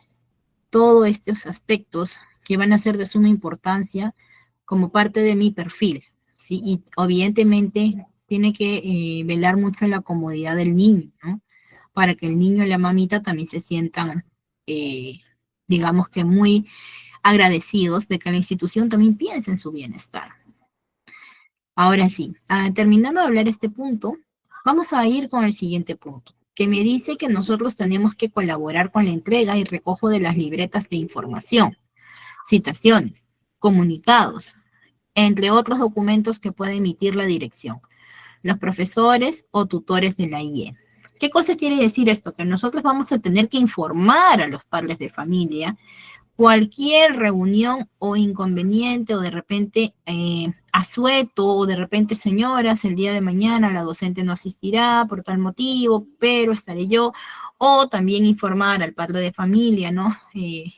todos estos aspectos que van a ser de suma importancia como parte de mi perfil, ¿sí? Y evidentemente tiene que velar mucho en la comodidad del niño, ¿no? Para que el niño y la mamita también se sientan, eh, digamos que muy agradecidos de que la institución también piense en su bienestar. Ahora sí, terminando de hablar este punto, vamos a ir con el siguiente punto, que me dice que nosotros tenemos que colaborar con la entrega y recojo de las libretas de información, citaciones, comunicados, entre otros documentos que puede emitir la dirección, los profesores o tutores de la IE. ¿Qué cosa quiere decir esto? Que nosotros vamos a tener que informar a los padres de familia cualquier reunión o inconveniente o de repente asueto o de repente señoras, el día de mañana la docente no asistirá por tal motivo, pero estaré yo. O también informar al padre de familia, ¿no?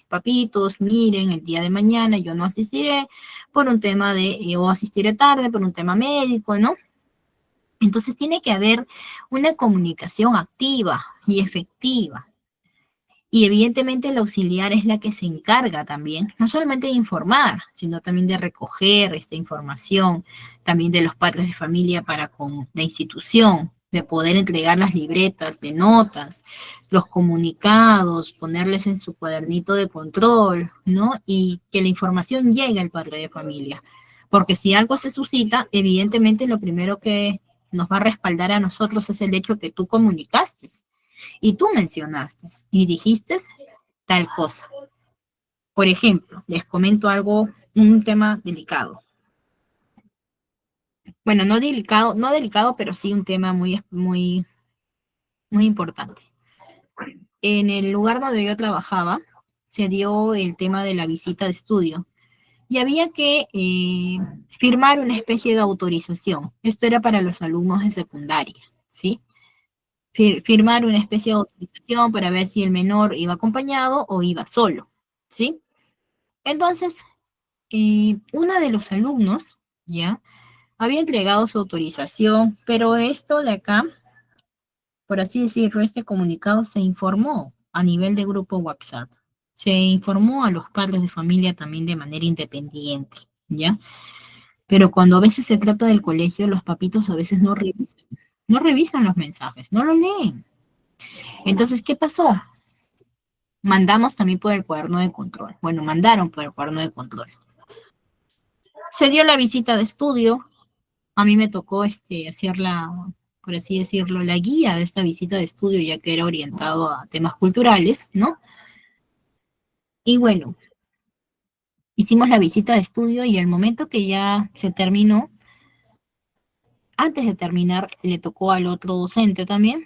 Papitos, miren, el día de mañana yo no asistiré por un tema o asistiré tarde por un tema médico, ¿no? Entonces tiene que haber una comunicación activa y efectiva. Y evidentemente el auxiliar es la que se encarga también, no solamente de informar, sino también de recoger esta información, también de los padres de familia para con la institución, de poder entregar las libretas de notas, los comunicados, ponerles en su cuadernito de control, ¿no? Y que la información llegue al padre de familia. Porque si algo se suscita, evidentemente lo primero que nos va a respaldar a nosotros es el hecho que tú comunicaste y tú mencionaste y dijiste tal cosa. Por ejemplo, les comento algo, un tema delicado. Bueno, no delicado, no delicado, pero sí un tema muy importante. En el lugar donde yo trabajaba, se dio el tema de la visita de estudio y había que firmar una especie de autorización. Esto era para los alumnos de secundaria, ¿sí? Firmar una especie de autorización para ver si el menor iba acompañado o iba solo, ¿sí? Entonces, una de los alumnos, ¿ya? Había entregado su autorización, pero esto de acá, por así decirlo, este comunicado se informó a nivel de grupo WhatsApp. Se informó a los padres de familia también de manera independiente, ¿ya? Pero cuando a veces se trata del colegio, los papitos a veces no revisan los mensajes, no lo leen. Entonces, ¿qué pasó? Mandamos también por el cuaderno de control. Bueno, mandaron por el cuaderno de control. Se dio la visita de estudio. A mí me tocó hacer por así decirlo, la guía de esta visita de estudio, ya que era orientado a temas culturales, ¿no? Y bueno, hicimos la visita de estudio y el momento que ya se terminó, antes de terminar, le tocó al otro docente también.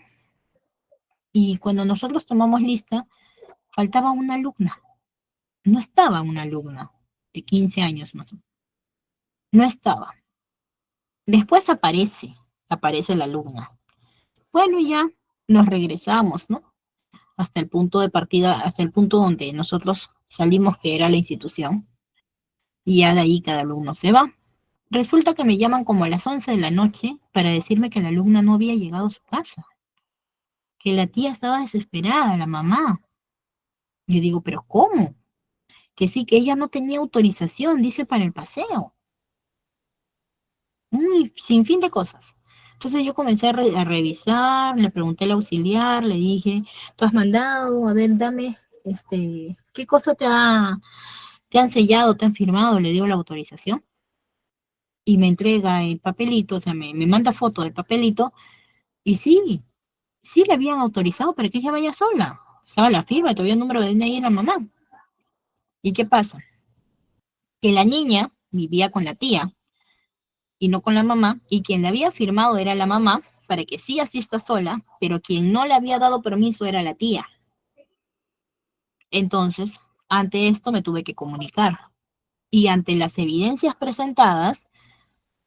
Y cuando nosotros tomamos lista, faltaba una alumna. No estaba una alumna de 15 años más o menos. No estaba. Después aparece la alumna. Bueno, ya nos regresamos, ¿no? Hasta el punto de partida, hasta el punto donde nosotros salimos, que era la institución, y ya de ahí cada alumno se va. Resulta que me llaman como a las 11 de la noche para decirme que la alumna no había llegado a su casa, que la tía estaba desesperada, la mamá. Yo digo, ¿pero cómo? Que sí, que ella no tenía autorización, dice, para el paseo. Un sinfín de cosas. Entonces yo comencé a revisar, le pregunté al auxiliar, le dije, tú has mandado, a ver, dame, ¿qué cosa te han sellado, te han firmado? Le dio la autorización y me entrega el papelito, o sea, me manda foto del papelito y sí, sí le habían autorizado para que ella vaya sola. Estaba la firma, todavía el número de DNI de la mamá. ¿Y qué pasa? Que la niña vivía con la tía y no con la mamá, y quien le había firmado era la mamá para que sí asista sola, pero quien no le había dado permiso era la tía. Entonces, ante esto me tuve que comunicar. Y ante las evidencias presentadas,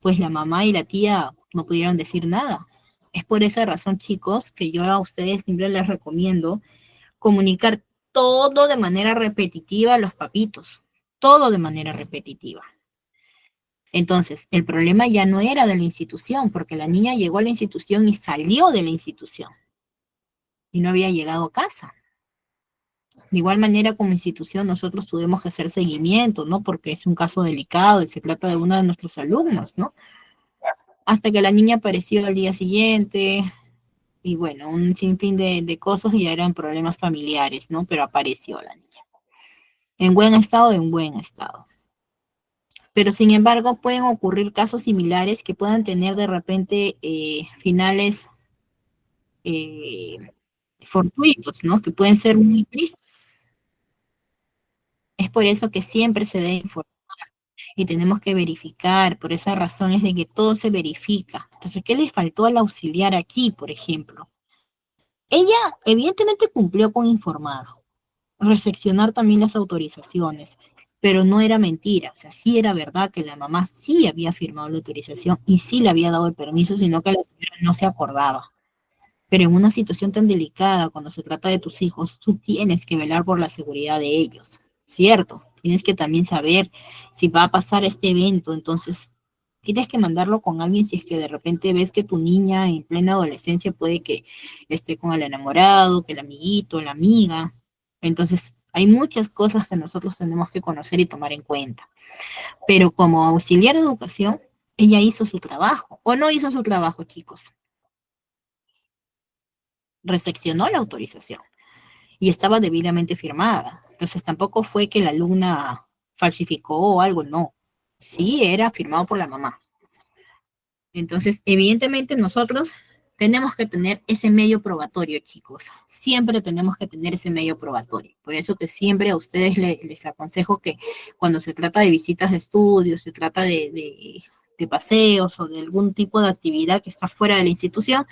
pues la mamá y la tía no pudieron decir nada. Es por esa razón, chicos, que yo a ustedes siempre les recomiendo comunicar todo de manera repetitiva a los papitos, todo de manera repetitiva. Entonces, el problema ya no era de la institución, porque la niña llegó a la institución y salió de la institución y no había llegado a casa. De igual manera, como institución, nosotros tuvimos que hacer seguimiento, ¿no? Porque es un caso delicado y se trata de uno de nuestros alumnos, ¿no? Hasta que la niña apareció al día siguiente y bueno, un sinfín de cosas y ya eran problemas familiares, ¿no? Pero apareció la niña. En buen estado, en buen estado. Pero sin embargo, pueden ocurrir casos similares que puedan tener de repente finales eh, fortuitos, ¿no? Que pueden ser muy tristes. Es por eso que siempre se debe informar y tenemos que verificar. Por esa razón es de que todo se verifica. Entonces, ¿qué le faltó al auxiliar aquí, por ejemplo? Ella evidentemente cumplió con informar, recepcionar también las autorizaciones, pero no era mentira, o sea, sí era verdad que la mamá sí había firmado la autorización y sí le había dado el permiso, sino que la señora no se acordaba. Pero en una situación tan delicada, cuando se trata de tus hijos, tú tienes que velar por la seguridad de ellos, ¿cierto? Tienes que también saber si va a pasar este evento, entonces tienes que mandarlo con alguien si es que de repente ves que tu niña en plena adolescencia puede que esté con el enamorado, que el amiguito, la amiga. Entonces, hay muchas cosas que nosotros tenemos que conocer y tomar en cuenta. Pero como auxiliar de educación, ella hizo su trabajo, o no hizo su trabajo, chicos. Recepcionó la autorización y estaba debidamente firmada. Entonces tampoco fue que la alumna falsificó o algo, no. Sí era firmado por la mamá. Entonces, evidentemente nosotros tenemos que tener ese medio probatorio, chicos. Siempre tenemos que tener ese medio probatorio. Por eso que siempre a ustedes les aconsejo que cuando se trata de visitas de estudio, se trata de paseos o de algún tipo de actividad que está fuera de la institución,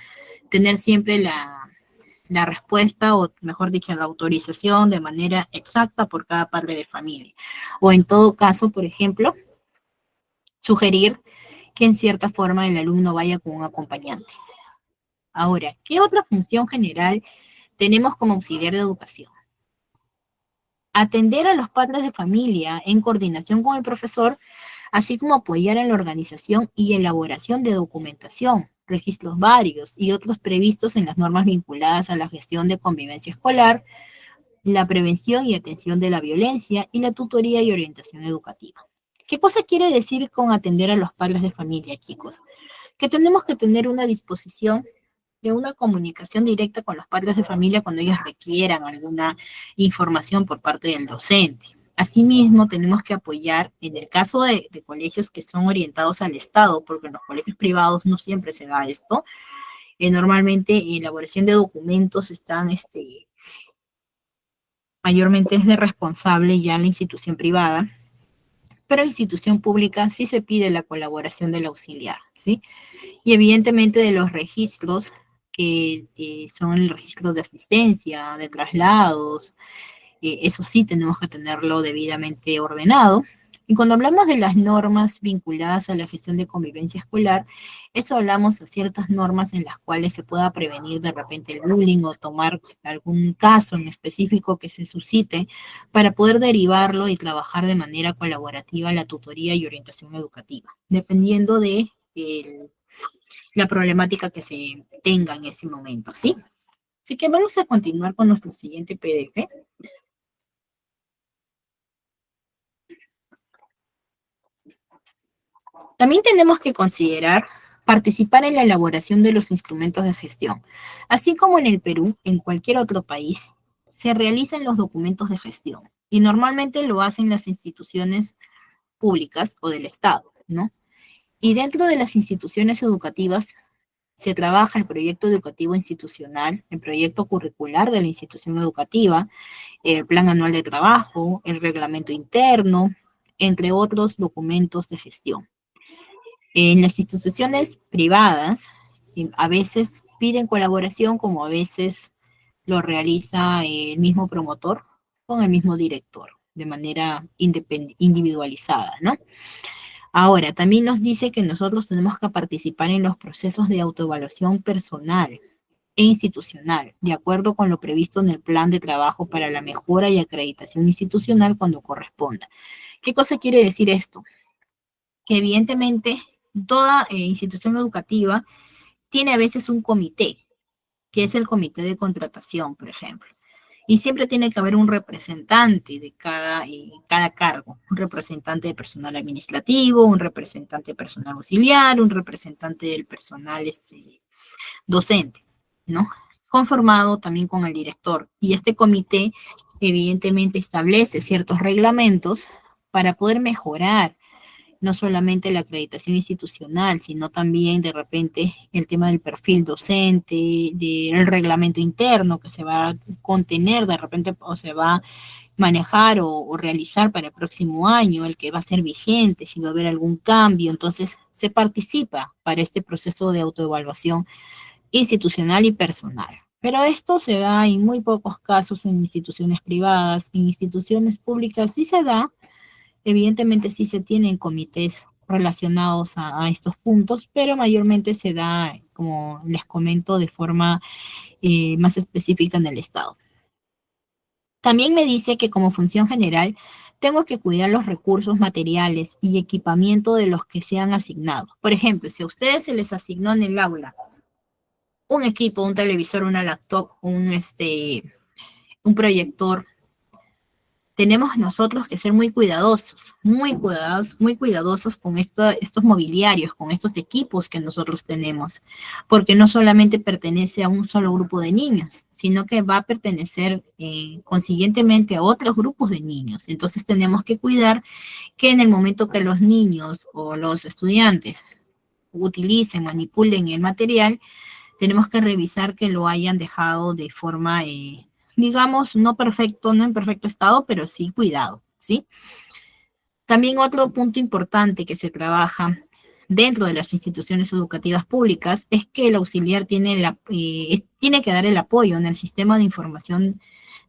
tener siempre la respuesta o, mejor dicho, la autorización de manera exacta por cada padre de familia. O en todo caso, por ejemplo, sugerir que en cierta forma el alumno vaya con un acompañante. Ahora, ¿qué otra función general tenemos como auxiliar de educación? Atender a los padres de familia en coordinación con el profesor, así como apoyar en la organización y elaboración de documentación, registros varios y otros previstos en las normas vinculadas a la gestión de convivencia escolar, la prevención y atención de la violencia y la tutoría y orientación educativa. ¿Qué cosa quiere decir con atender a los padres de familia, chicos? Que tenemos que tener una disposición de una comunicación directa con los padres de familia cuando ellos requieran alguna información por parte del docente. Asimismo, tenemos que apoyar en el caso de colegios que son orientados al Estado, porque en los colegios privados no siempre se da esto. Normalmente, en elaboración de documentos están, mayormente es de responsable ya la institución privada, pero en institución pública sí se pide la colaboración del auxiliar, ¿sí? Y evidentemente de los registros que son el registro de asistencia, de traslados, eso sí tenemos que tenerlo debidamente ordenado. Y cuando hablamos de las normas vinculadas a la gestión de convivencia escolar, eso hablamos de ciertas normas en las cuales se pueda prevenir de repente el bullying o tomar algún caso en específico que se suscite para poder derivarlo y trabajar de manera colaborativa la tutoría y orientación educativa, dependiendo de la problemática que se tenga en ese momento, ¿sí? Así que vamos a continuar con nuestro siguiente PDF. También tenemos que considerar participar en la elaboración de los instrumentos de gestión. Así como en el Perú, en cualquier otro país, se realizan los documentos de gestión y normalmente lo hacen las instituciones públicas o del Estado, ¿no? Y dentro de las instituciones educativas se trabaja el proyecto educativo institucional, el proyecto curricular de la institución educativa, el plan anual de trabajo, el reglamento interno, entre otros documentos de gestión. En las instituciones privadas, a veces piden colaboración, como a veces lo realiza el mismo promotor con el mismo director, de manera individualizada, ¿no? Ahora, también nos dice que nosotros tenemos que participar en los procesos de autoevaluación personal e institucional, de acuerdo con lo previsto en el plan de trabajo para la mejora y acreditación institucional cuando corresponda. ¿Qué cosa quiere decir esto? Que evidentemente toda institución educativa tiene a veces un comité, que es el comité de contratación, por ejemplo. Y siempre tiene que haber un representante de cada cargo, un representante de personal administrativo, un representante de personal auxiliar, un representante del personal docente, ¿no? Conformado también con el director. Y este comité evidentemente establece ciertos reglamentos para poder mejorar no solamente la acreditación institucional, sino también de repente el tema del perfil docente, del reglamento interno que se va a contener de repente o se va a manejar o realizar para el próximo año, el que va a ser vigente, si va a haber algún cambio. Entonces, se participa para este proceso de autoevaluación institucional y personal. Pero esto se da en muy pocos casos en instituciones privadas, en instituciones públicas sí se da. Evidentemente sí se tienen comités relacionados a estos puntos, pero mayormente se da, como les comento, de forma más específica en el Estado. También me dice que como función general tengo que cuidar los recursos materiales y equipamiento de los que sean asignados. Por ejemplo, si a ustedes se les asignó en el aula un equipo, un televisor, una laptop, un proyector, tenemos nosotros que ser muy cuidadosos con estos mobiliarios, con estos equipos que nosotros tenemos, porque no solamente pertenece a un solo grupo de niños, sino que va a pertenecer consiguientemente a otros grupos de niños. Entonces tenemos que cuidar que en el momento que los niños o los estudiantes utilicen, manipulen el material, tenemos que revisar que lo hayan dejado de forma, digamos, no perfecto, no en perfecto estado, pero sí cuidado, ¿sí? También otro punto importante que se trabaja dentro de las instituciones educativas públicas es que el auxiliar tiene que dar el apoyo en el sistema de información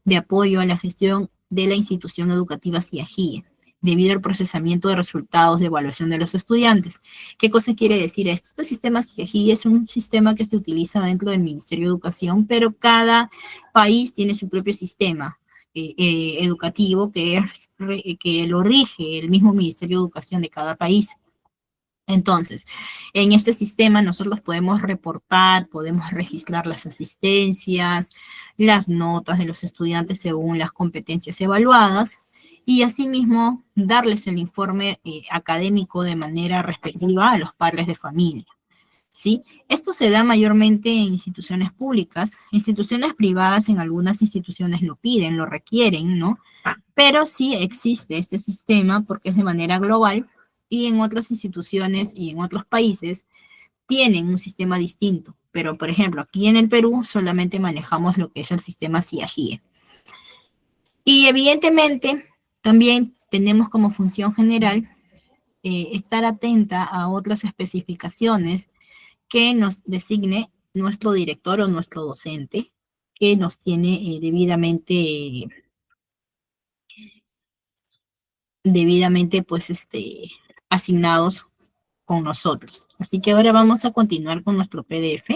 de apoyo a la gestión de la institución educativa CIAGIE, debido al procesamiento de resultados de evaluación de los estudiantes. ¿Qué cosa quiere decir esto? Este sistema CIAGIE es un sistema que se utiliza dentro del Ministerio de Educación, pero cada país tiene su propio sistema educativo que lo rige el mismo Ministerio de Educación de cada país. Entonces, en este sistema nosotros podemos reportar, podemos registrar las asistencias, las notas de los estudiantes según las competencias evaluadas y asimismo darles el informe académico de manera respectiva a los padres de familia. ¿Sí? Esto se da mayormente en instituciones públicas, instituciones privadas en algunas instituciones lo piden, lo requieren, ¿no? Pero sí existe este sistema porque es de manera global y en otras instituciones y en otros países tienen un sistema distinto. Pero, por ejemplo, aquí en el Perú solamente manejamos lo que es el sistema CIAGIE. Y evidentemente también tenemos como función general estar atenta a otras especificaciones que nos designe nuestro director o nuestro docente que nos tiene debidamente pues asignados con nosotros. Así que ahora vamos a continuar con nuestro PDF.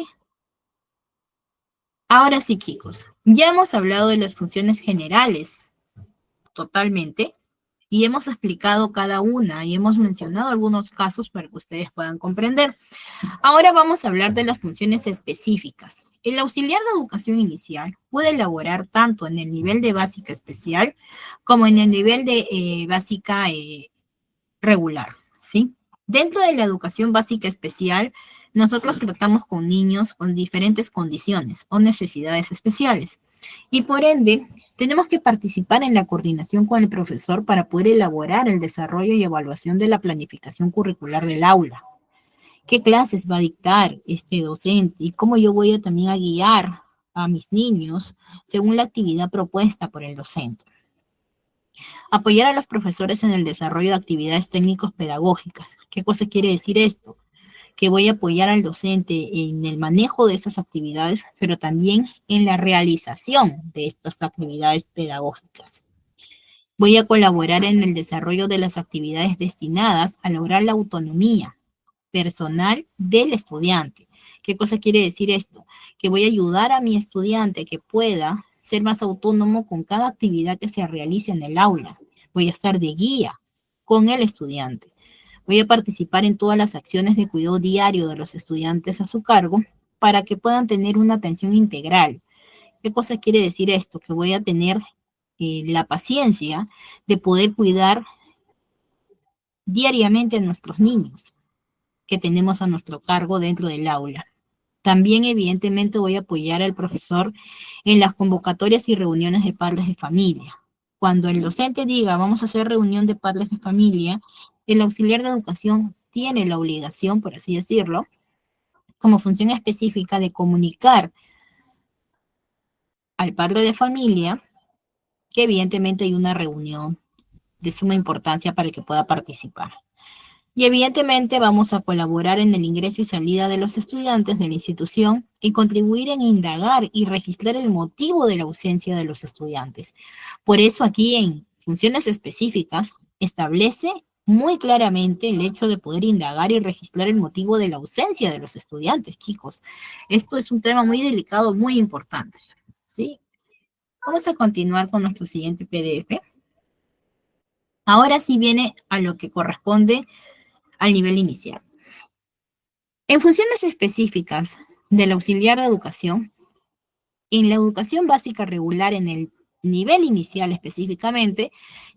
Ahora sí, chicos, ya hemos hablado de las funciones generales totalmente y hemos explicado cada una y hemos mencionado algunos casos para que ustedes puedan comprender. Ahora vamos a hablar de las funciones específicas. El auxiliar de educación inicial puede elaborar tanto en el nivel de básica especial como en el nivel de básica regular, ¿sí? Dentro de la educación básica especial, nosotros tratamos con niños con diferentes condiciones o necesidades especiales y por ende tenemos que participar en la coordinación con el profesor para poder elaborar el desarrollo y evaluación de la planificación curricular del aula. ¿Qué clases va a dictar este docente y cómo yo voy a también a guiar a mis niños según la actividad propuesta por el docente? Apoyar a los profesores en el desarrollo de actividades técnicos pedagógicas. ¿Qué cosa quiere decir esto? Que voy a apoyar al docente en el manejo de esas actividades, pero también en la realización de estas actividades pedagógicas. Voy a colaborar en el desarrollo de las actividades destinadas a lograr la autonomía personal del estudiante. ¿Qué cosa quiere decir esto? Que voy a ayudar a mi estudiante que pueda ser más autónomo con cada actividad que se realice en el aula. Voy a estar de guía con el estudiante. Voy a participar en todas las acciones de cuidado diario de los estudiantes a su cargo para que puedan tener una atención integral. ¿Qué cosa quiere decir esto? Que voy a tener la paciencia de poder cuidar diariamente a nuestros niños que tenemos a nuestro cargo dentro del aula. También, evidentemente, voy a apoyar al profesor en las convocatorias y reuniones de padres de familia. Cuando el docente diga, vamos a hacer reunión de padres de familia, el auxiliar de educación tiene la obligación, por así decirlo, como función específica de comunicar al padre de familia que evidentemente hay una reunión de suma importancia para que pueda participar. Y evidentemente vamos a colaborar en el ingreso y salida de los estudiantes de la institución y contribuir en indagar y registrar el motivo de la ausencia de los estudiantes. Por eso aquí en funciones específicas establece muy claramente el hecho de poder indagar y registrar el motivo de la ausencia de los estudiantes, chicos. Esto es un tema muy delicado, muy importante, ¿sí? Vamos a continuar con nuestro siguiente PDF. Ahora sí viene a lo que corresponde al nivel inicial. En funciones específicas del auxiliar de educación, en la educación básica regular en el nivel inicial específicamente,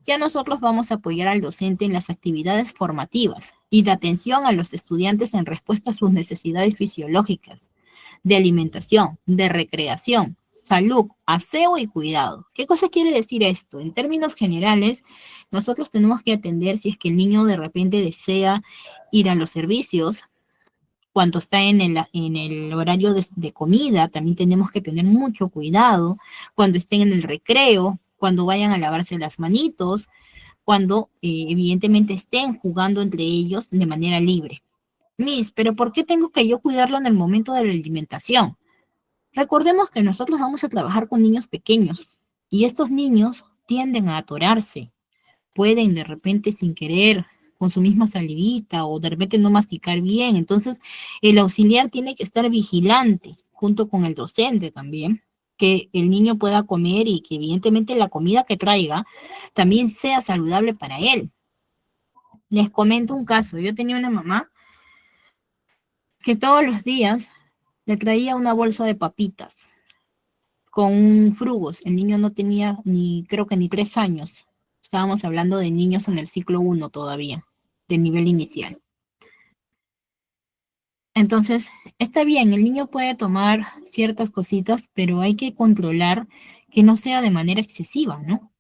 ya nosotros vamos a apoyar al docente en las actividades formativas y de atención a los estudiantes en respuesta a sus necesidades fisiológicas, de alimentación, de recreación, salud, aseo y cuidado. ¿Qué cosa quiere decir esto? En términos generales, nosotros tenemos que atender si es que el niño de repente desea ir a los servicios, Cuando está en el horario de comida, también tenemos que tener mucho cuidado. Cuando estén en el recreo, cuando vayan a lavarse las manitos, cuando evidentemente estén jugando entre ellos de manera libre. Miss, pero ¿por qué tengo que yo cuidarlo en el momento de la alimentación? Recordemos que nosotros vamos a trabajar con niños pequeños y estos niños tienden a atorarse, pueden de repente sin querer con su misma salivita o de repente no masticar bien. Entonces, el auxiliar tiene que estar vigilante junto con el docente también, que el niño pueda comer y que evidentemente la comida que traiga también sea saludable para él. Les comento un caso. Yo tenía una mamá que todos los días le traía una bolsa de papitas con frugos. El niño no tenía ni, creo que ni 3 años. Estábamos hablando de niños en el ciclo uno todavía, del nivel inicial. Entonces, está bien, el niño puede tomar ciertas cositas, pero hay que controlar que no sea de manera excesiva, ¿no?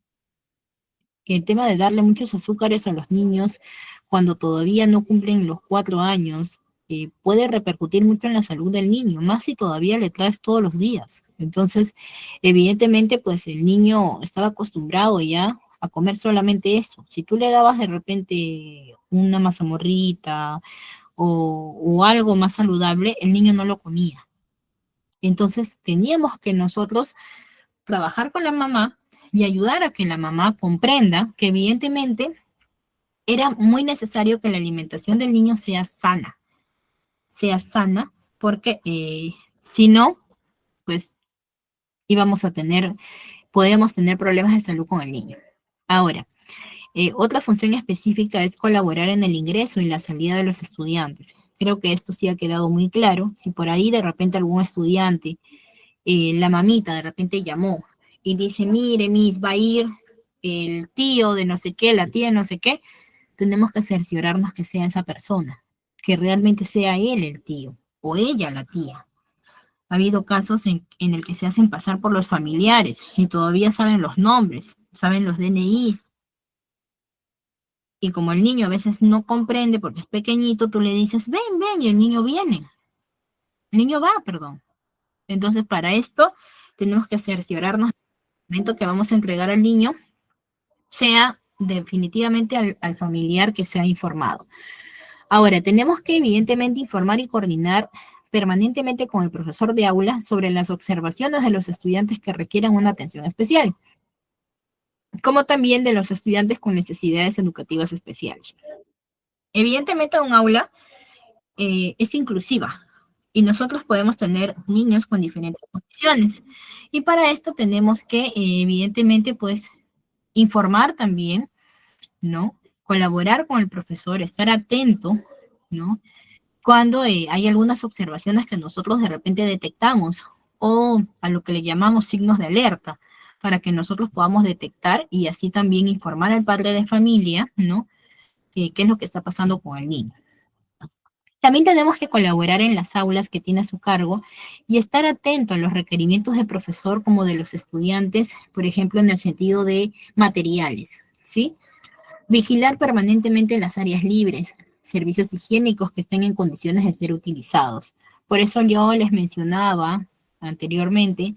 El tema de darle muchos azúcares a los niños cuando todavía no cumplen los 4 años puede repercutir mucho en la salud del niño, más si todavía le traes todos los días. Entonces, evidentemente, pues el niño estaba acostumbrado ya a comer solamente eso. Si tú le dabas de repente una mazamorrita o algo más saludable, el niño no lo comía. Entonces, teníamos que nosotros trabajar con la mamá y ayudar a que la mamá comprenda que evidentemente era muy necesario que la alimentación del niño sea sana, porque si no, pues íbamos a tener, podríamos tener problemas de salud con el niño. Ahora, otra función específica es colaborar en el ingreso y la salida de los estudiantes. Creo que esto sí ha quedado muy claro. Si por ahí de repente algún estudiante la mamita de repente llamó y dice, mire, Miss, va a ir el tío de no sé qué, la tía de no sé qué, tenemos que cerciorarnos que sea esa persona, que realmente sea él el tío o ella la tía. Ha habido casos en el que se hacen pasar por los familiares y todavía saben los nombres, saben los DNIs. Y como el niño a veces no comprende porque es pequeñito, tú le dices, ven, ven, y el niño viene. El niño va, perdón. Entonces, para esto, tenemos que cerciorarnos momento que vamos a entregar al niño sea definitivamente al familiar que se ha informado. Ahora, tenemos que evidentemente informar y coordinar permanentemente con el profesor de aula sobre las observaciones de los estudiantes que requieran una atención especial, como también de los estudiantes con necesidades educativas especiales. Evidentemente, un aula es inclusiva y nosotros podemos tener niños con diferentes condiciones. Y para esto tenemos que, evidentemente, pues, informar también, ¿no? Colaborar con el profesor, estar atento, ¿no? Cuando hay algunas observaciones que nosotros de repente detectamos o a lo que le llamamos signos de alerta, para que nosotros podamos detectar y así también informar al padre de familia, ¿no? Qué es lo que está pasando con el niño. También tenemos que colaborar en las aulas que tiene a su cargo y estar atento a los requerimientos del profesor como de los estudiantes, por ejemplo, en el sentido de materiales, ¿sí? Vigilar permanentemente las áreas libres, servicios higiénicos que estén en condiciones de ser utilizados. Por eso yo les mencionaba anteriormente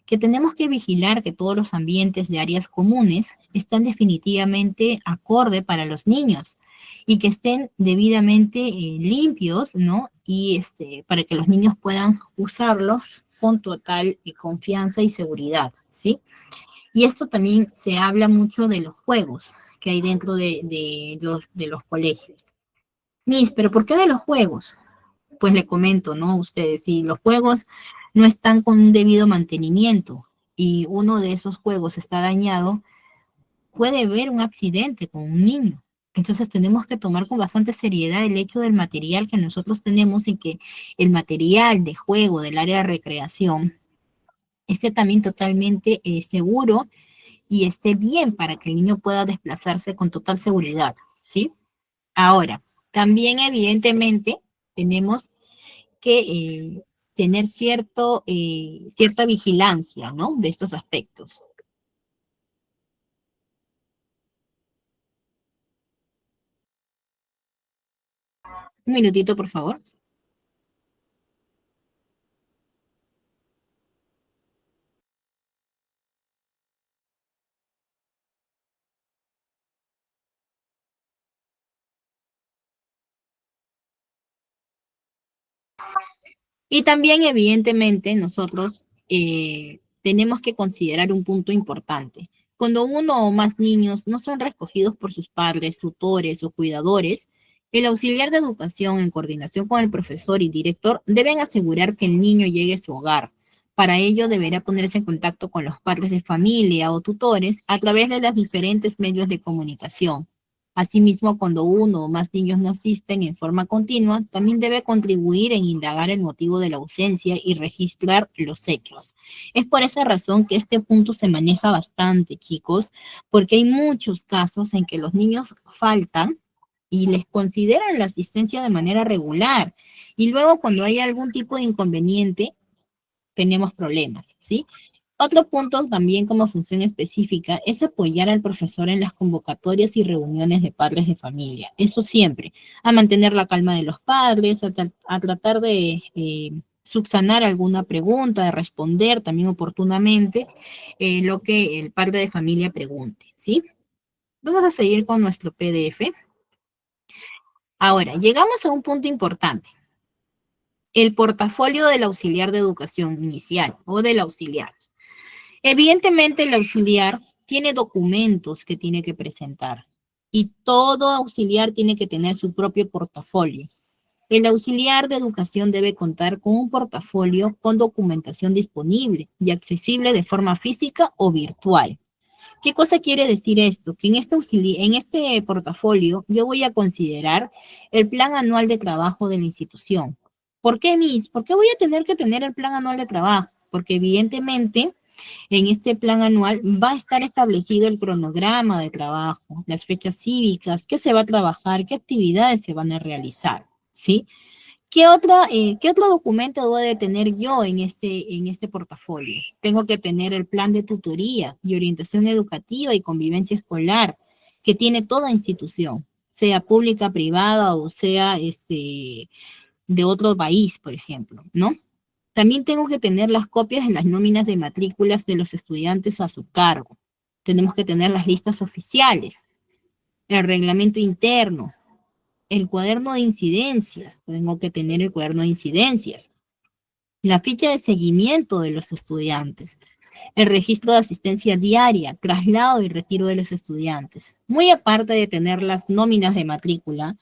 que tenemos que vigilar que todos los ambientes de áreas comunes están definitivamente acorde para los niños y que estén debidamente limpios, ¿no? Y para que los niños puedan usarlos con total confianza y seguridad, ¿sí? Y esto también se habla mucho de los juegos que hay dentro de los colegios. Miss, ¿pero por qué de los juegos? Pues le comento, ¿no? Ustedes, si los juegos no están con un debido mantenimiento y uno de esos juegos está dañado, puede haber un accidente con un niño. Entonces tenemos que tomar con bastante seriedad el hecho del material que nosotros tenemos y que el material de juego del área de recreación esté también totalmente seguro y esté bien para que el niño pueda desplazarse con total seguridad, ¿sí? Ahora, también evidentemente tenemos que tener cierta vigilancia, ¿no? De estos aspectos. Un minutito, por favor. Y también, evidentemente, nosotros tenemos que considerar un punto importante. Cuando uno o más niños no son recogidos por sus padres, tutores o cuidadores, el auxiliar de educación, en coordinación con el profesor y director, deben asegurar que el niño llegue a su hogar. Para ello, deberá ponerse en contacto con los padres de familia o tutores a través de los diferentes medios de comunicación. Asimismo, cuando uno o más niños no asisten en forma continua, también debe contribuir en indagar el motivo de la ausencia y registrar los hechos. Es por esa razón que este punto se maneja bastante, chicos, porque hay muchos casos en que los niños faltan y les consideran la asistencia de manera regular. Y luego, cuando hay algún tipo de inconveniente, tenemos problemas, ¿sí? Otro punto también como función específica es apoyar al profesor en las convocatorias y reuniones de padres de familia. Eso siempre, a mantener la calma de los padres, a tratar de subsanar alguna pregunta, de responder también oportunamente lo que el padre de familia pregunte, ¿sí? Vamos a seguir con nuestro PDF. Ahora, llegamos a un punto importante, el portafolio del auxiliar de educación inicial o del auxiliar. Evidentemente, el auxiliar tiene documentos que tiene que presentar y todo auxiliar tiene que tener su propio portafolio. El auxiliar de educación debe contar con un portafolio con documentación disponible y accesible de forma física o virtual. ¿Qué cosa quiere decir esto? Que en este portafolio yo voy a considerar el plan anual de trabajo de la institución. ¿Por qué, Miss? ¿Por qué voy a tener que tener el plan anual de trabajo? Porque evidentemente en este plan anual va a estar establecido el cronograma de trabajo, las fechas cívicas, qué se va a trabajar, qué actividades se van a realizar, ¿sí? ¿Qué otro documento debo de tener yo en este portafolio? Tengo que tener el plan de tutoría y orientación educativa y convivencia escolar que tiene toda institución, sea pública, privada o sea de otro país, por ejemplo, ¿no? También tengo que tener las copias de las nóminas de matrículas de los estudiantes a su cargo. Tenemos que tener las listas oficiales, el reglamento interno, el cuaderno de incidencias. Tengo que tener el cuaderno de incidencias, la ficha de seguimiento de los estudiantes, el registro de asistencia diaria, traslado y retiro de los estudiantes. Muy aparte de tener las nóminas de matrícula,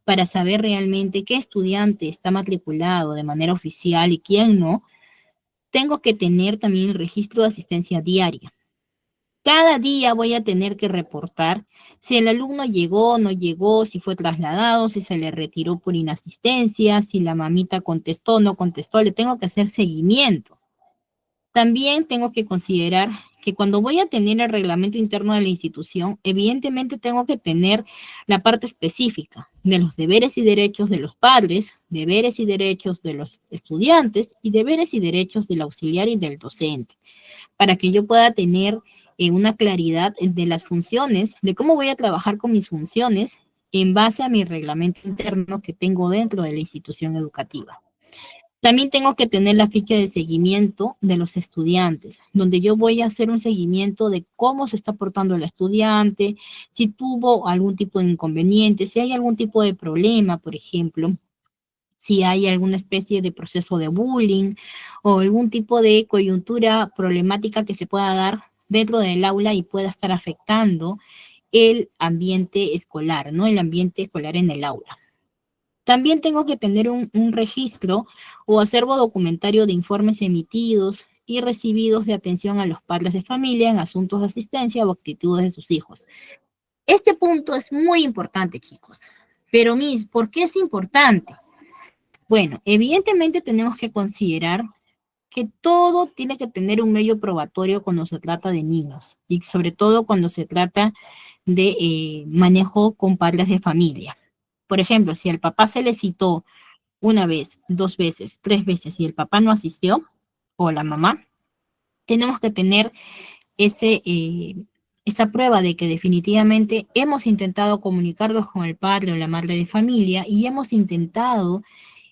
para saber realmente qué estudiante está matriculado de manera oficial y quién no, tengo que tener también el registro de asistencia diaria. Cada día voy a tener que reportar si el alumno llegó o no llegó, si fue trasladado, si se le retiró por inasistencia, si la mamita contestó o no contestó, le tengo que hacer seguimiento. También tengo que considerar que cuando voy a tener el reglamento interno de la institución, evidentemente tengo que tener la parte específica de los deberes y derechos de los padres, deberes y derechos de los estudiantes y deberes y derechos del auxiliar y del docente, para que yo pueda tener una claridad de las funciones, de cómo voy a trabajar con mis funciones en base a mi reglamento interno que tengo dentro de la institución educativa. También tengo que tener la ficha de seguimiento de los estudiantes, donde yo voy a hacer un seguimiento de cómo se está portando el estudiante, si tuvo algún tipo de inconveniente, si hay algún tipo de problema, por ejemplo, si hay alguna especie de proceso de bullying o algún tipo de coyuntura problemática que se pueda dar dentro del aula y pueda estar afectando el ambiente escolar, ¿no? El ambiente escolar en el aula. También tengo que tener un registro o acervo documentario de informes emitidos y recibidos de atención a los padres de familia en asuntos de asistencia o actitudes de sus hijos. Este punto es muy importante, chicos. Pero, Miss, ¿por qué es importante? Bueno, evidentemente tenemos que considerar que todo tiene que tener un medio probatorio cuando se trata de niños y sobre todo cuando se trata de manejo con padres de familia. Por ejemplo, si al papá se le citó una vez, dos veces, tres veces y el papá no asistió, o la mamá, tenemos que tener esa prueba de que definitivamente hemos intentado comunicarnos con el padre o la madre de familia y hemos intentado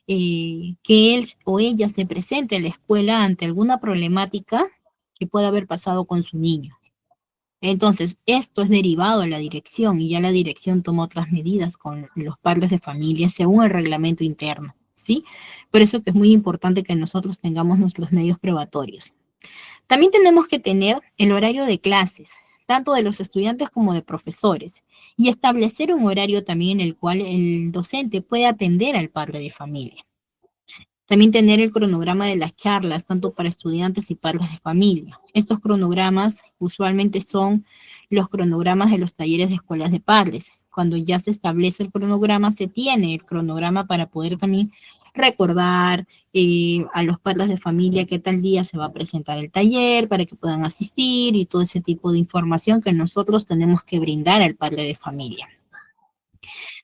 que él o ella se presente a la escuela ante alguna problemática que pueda haber pasado con su niño. Entonces, esto es derivado a la dirección y ya la dirección tomó otras medidas con los padres de familia según el reglamento interno. ¿sí? Por eso que es muy importante que nosotros tengamos nuestros medios probatorios. También tenemos que tener el horario de clases, tanto de los estudiantes como de profesores, y establecer un horario también en el cual el docente puede atender al padre de familia. También tener el cronograma de las charlas, tanto para estudiantes y padres de familia. Estos cronogramas usualmente son los cronogramas de los talleres de escuelas de padres. Cuando ya se establece el cronograma, se tiene el cronograma para poder también recordar a los padres de familia qué tal día se va a presentar el taller para que puedan asistir y todo ese tipo de información que nosotros tenemos que brindar al padre de familia.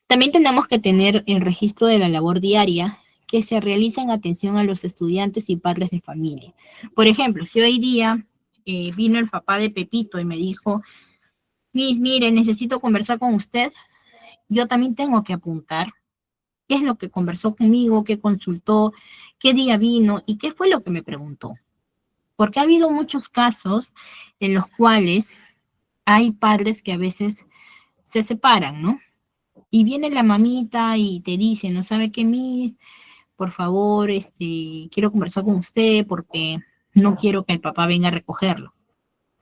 También tenemos que tener el registro de la labor diaria que se realiza en atención a los estudiantes y padres de familia. Por ejemplo, si hoy día vino el papá de Pepito y me dijo, Miss, mire, necesito conversar con usted, yo también tengo que apuntar qué es lo que conversó conmigo, qué consultó, qué día vino y qué fue lo que me preguntó. Porque ha habido muchos casos en los cuales hay padres que a veces se separan, ¿no? Y viene la mamita y te dice, ¿no sabe qué, Miss? Por favor, quiero conversar con usted porque no quiero que el papá venga a recogerlo.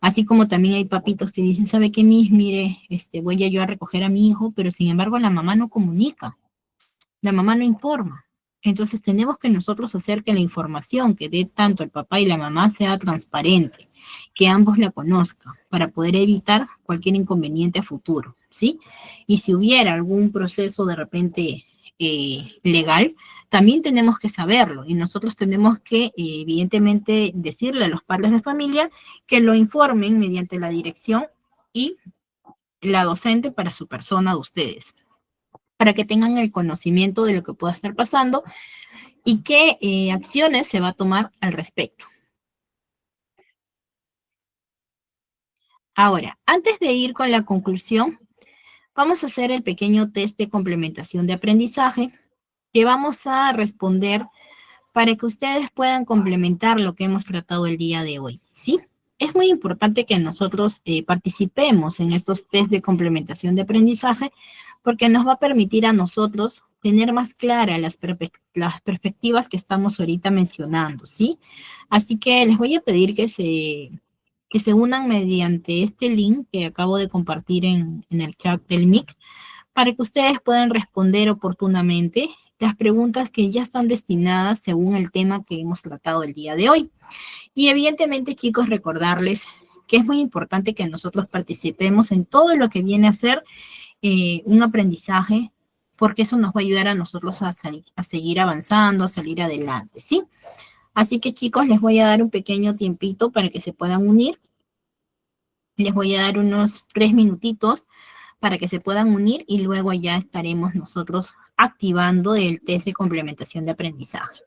Así como también hay papitos que dicen, ¿sabe qué, Miss? Mire, voy a yo a recoger a mi hijo, pero sin embargo la mamá no comunica, la mamá no informa. Entonces tenemos que nosotros hacer que la información que dé tanto el papá y la mamá sea transparente, que ambos la conozcan, para poder evitar cualquier inconveniente a futuro, ¿sí? Y si hubiera algún proceso de repente legal, también tenemos que saberlo y nosotros tenemos que, evidentemente, decirle a los padres de familia que lo informen mediante la dirección y la docente para su persona de ustedes, para que tengan el conocimiento de lo que pueda estar pasando y qué acciones se va a tomar al respecto. Ahora, antes de ir con la conclusión, vamos a hacer el pequeño test de complementación de aprendizaje que vamos a responder para que ustedes puedan complementar lo que hemos tratado el día de hoy, ¿sí? Es muy importante que nosotros participemos en estos test de complementación de aprendizaje porque nos va a permitir a nosotros tener más claras las perspectivas que estamos ahorita mencionando, ¿sí? Así que les voy a pedir que se unan mediante este link que acabo de compartir en el chat del MIC para que ustedes puedan responder oportunamente las preguntas que ya están destinadas según el tema que hemos tratado el día de hoy. Y evidentemente, chicos, recordarles que es muy importante que nosotros participemos en todo lo que viene a ser un aprendizaje, porque eso nos va a ayudar a nosotros a seguir avanzando, a salir adelante, ¿sí? Así que, chicos, les voy a dar un pequeño tiempito para que se puedan unir. Les voy a dar unos 3 minutitos para que se puedan unir y luego ya estaremos nosotros activando el test de complementación de aprendizaje.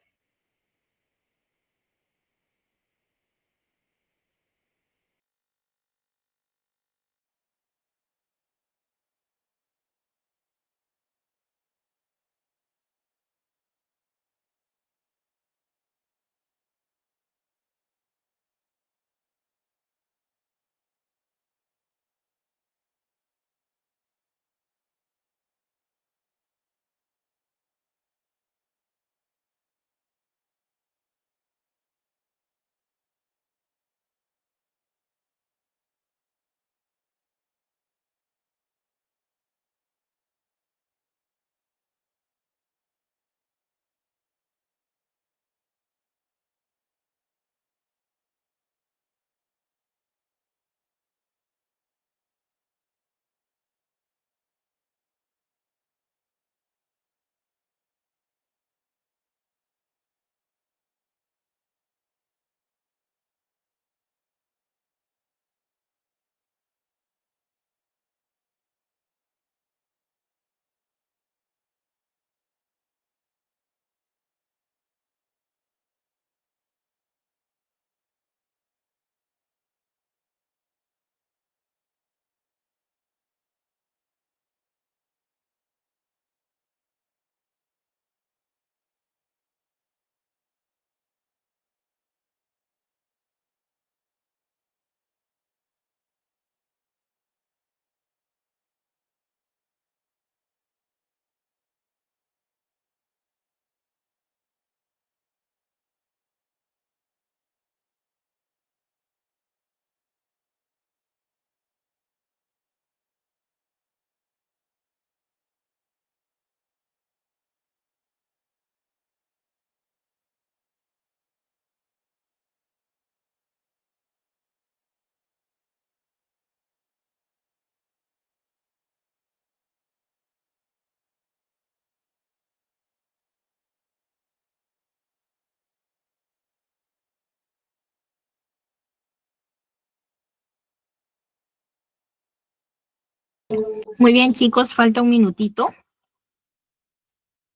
Muy bien, chicos, falta un minutito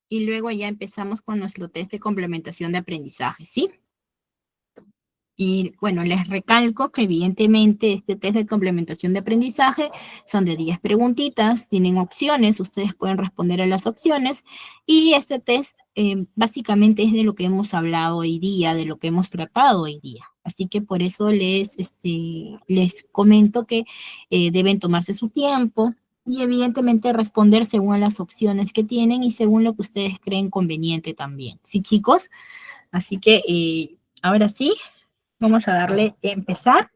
y luego ya empezamos con nuestro test de complementación de aprendizaje, ¿sí? Y bueno, les recalco que evidentemente este test de complementación de aprendizaje son de 10 preguntitas, tienen opciones, ustedes pueden responder a las opciones y este test básicamente es de lo que hemos hablado hoy día, de lo que hemos tratado hoy día. Así que por eso les comento que deben tomarse su tiempo y evidentemente responder según las opciones que tienen y según lo que ustedes creen conveniente también. ¿Sí, chicos? Así que ahora sí. Vamos a darle empezar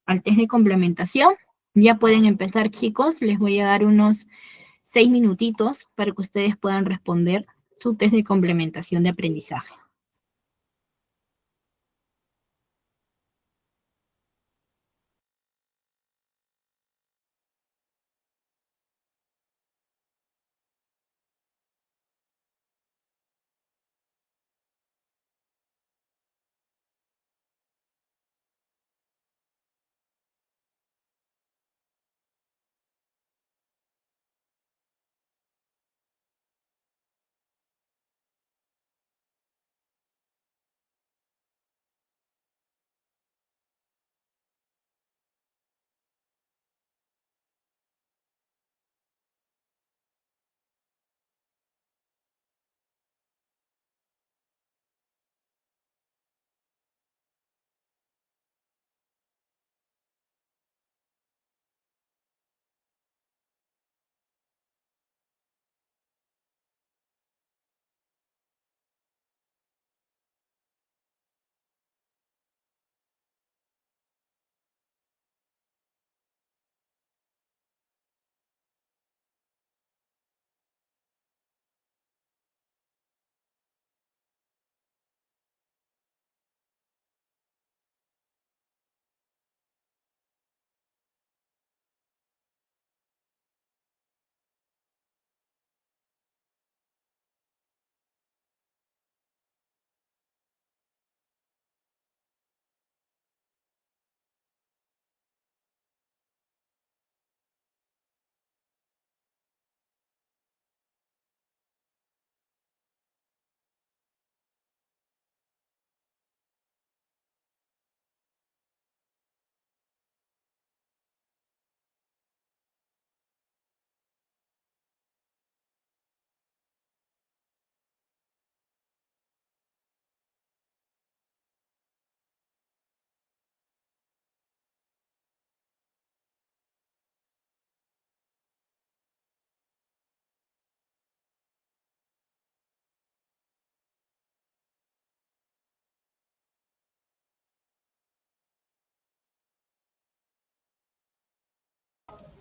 al test de complementación. Ya pueden empezar, chicos. Les voy a dar unos 6 minutitos para que ustedes puedan responder su test de complementación de aprendizaje.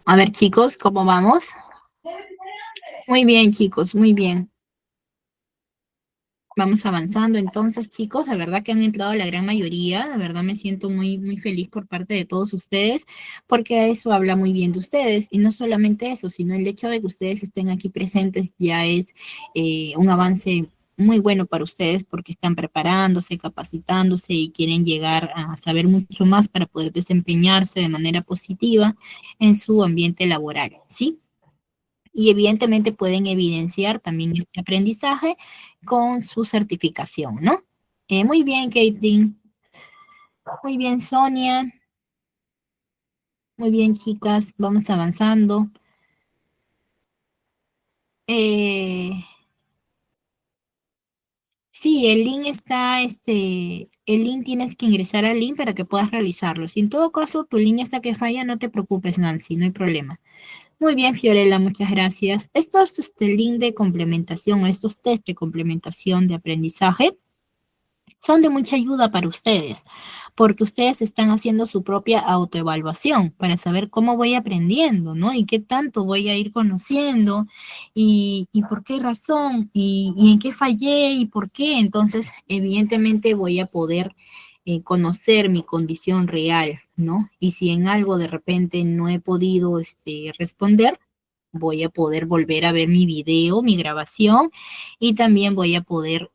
A ver, chicos, ¿cómo vamos? Muy bien, chicos, muy bien. Vamos avanzando entonces, chicos, de verdad que han entrado la gran mayoría, de verdad me siento muy, muy feliz por parte de todos ustedes, porque eso habla muy bien de ustedes, y no solamente eso, sino el hecho de que ustedes estén aquí presentes ya es un avance muy bueno para ustedes, porque están preparándose, capacitándose y quieren llegar a saber mucho más para poder desempeñarse de manera positiva en su ambiente laboral, ¿sí? Y evidentemente pueden evidenciar también este aprendizaje con su certificación, ¿no? Muy bien, Caitlin. Muy bien, Sonia. Muy bien, chicas. Vamos avanzando. Eh, sí, el link está, el link tienes que ingresar al link para que puedas realizarlo. Si en todo caso tu link está que falla, no te preocupes, Nancy, no hay problema. Muy bien, Fiorella, muchas gracias. Estos link de complementación o estos test de complementación de aprendizaje son de mucha ayuda para ustedes, porque ustedes están haciendo su propia autoevaluación para saber cómo voy aprendiendo, ¿no? Y qué tanto voy a ir conociendo y por qué razón y en qué fallé y por qué. Entonces, evidentemente voy a poder conocer mi condición real, ¿no? Y si en algo de repente no he podido responder, voy a poder volver a ver mi video, mi grabación y también voy a poder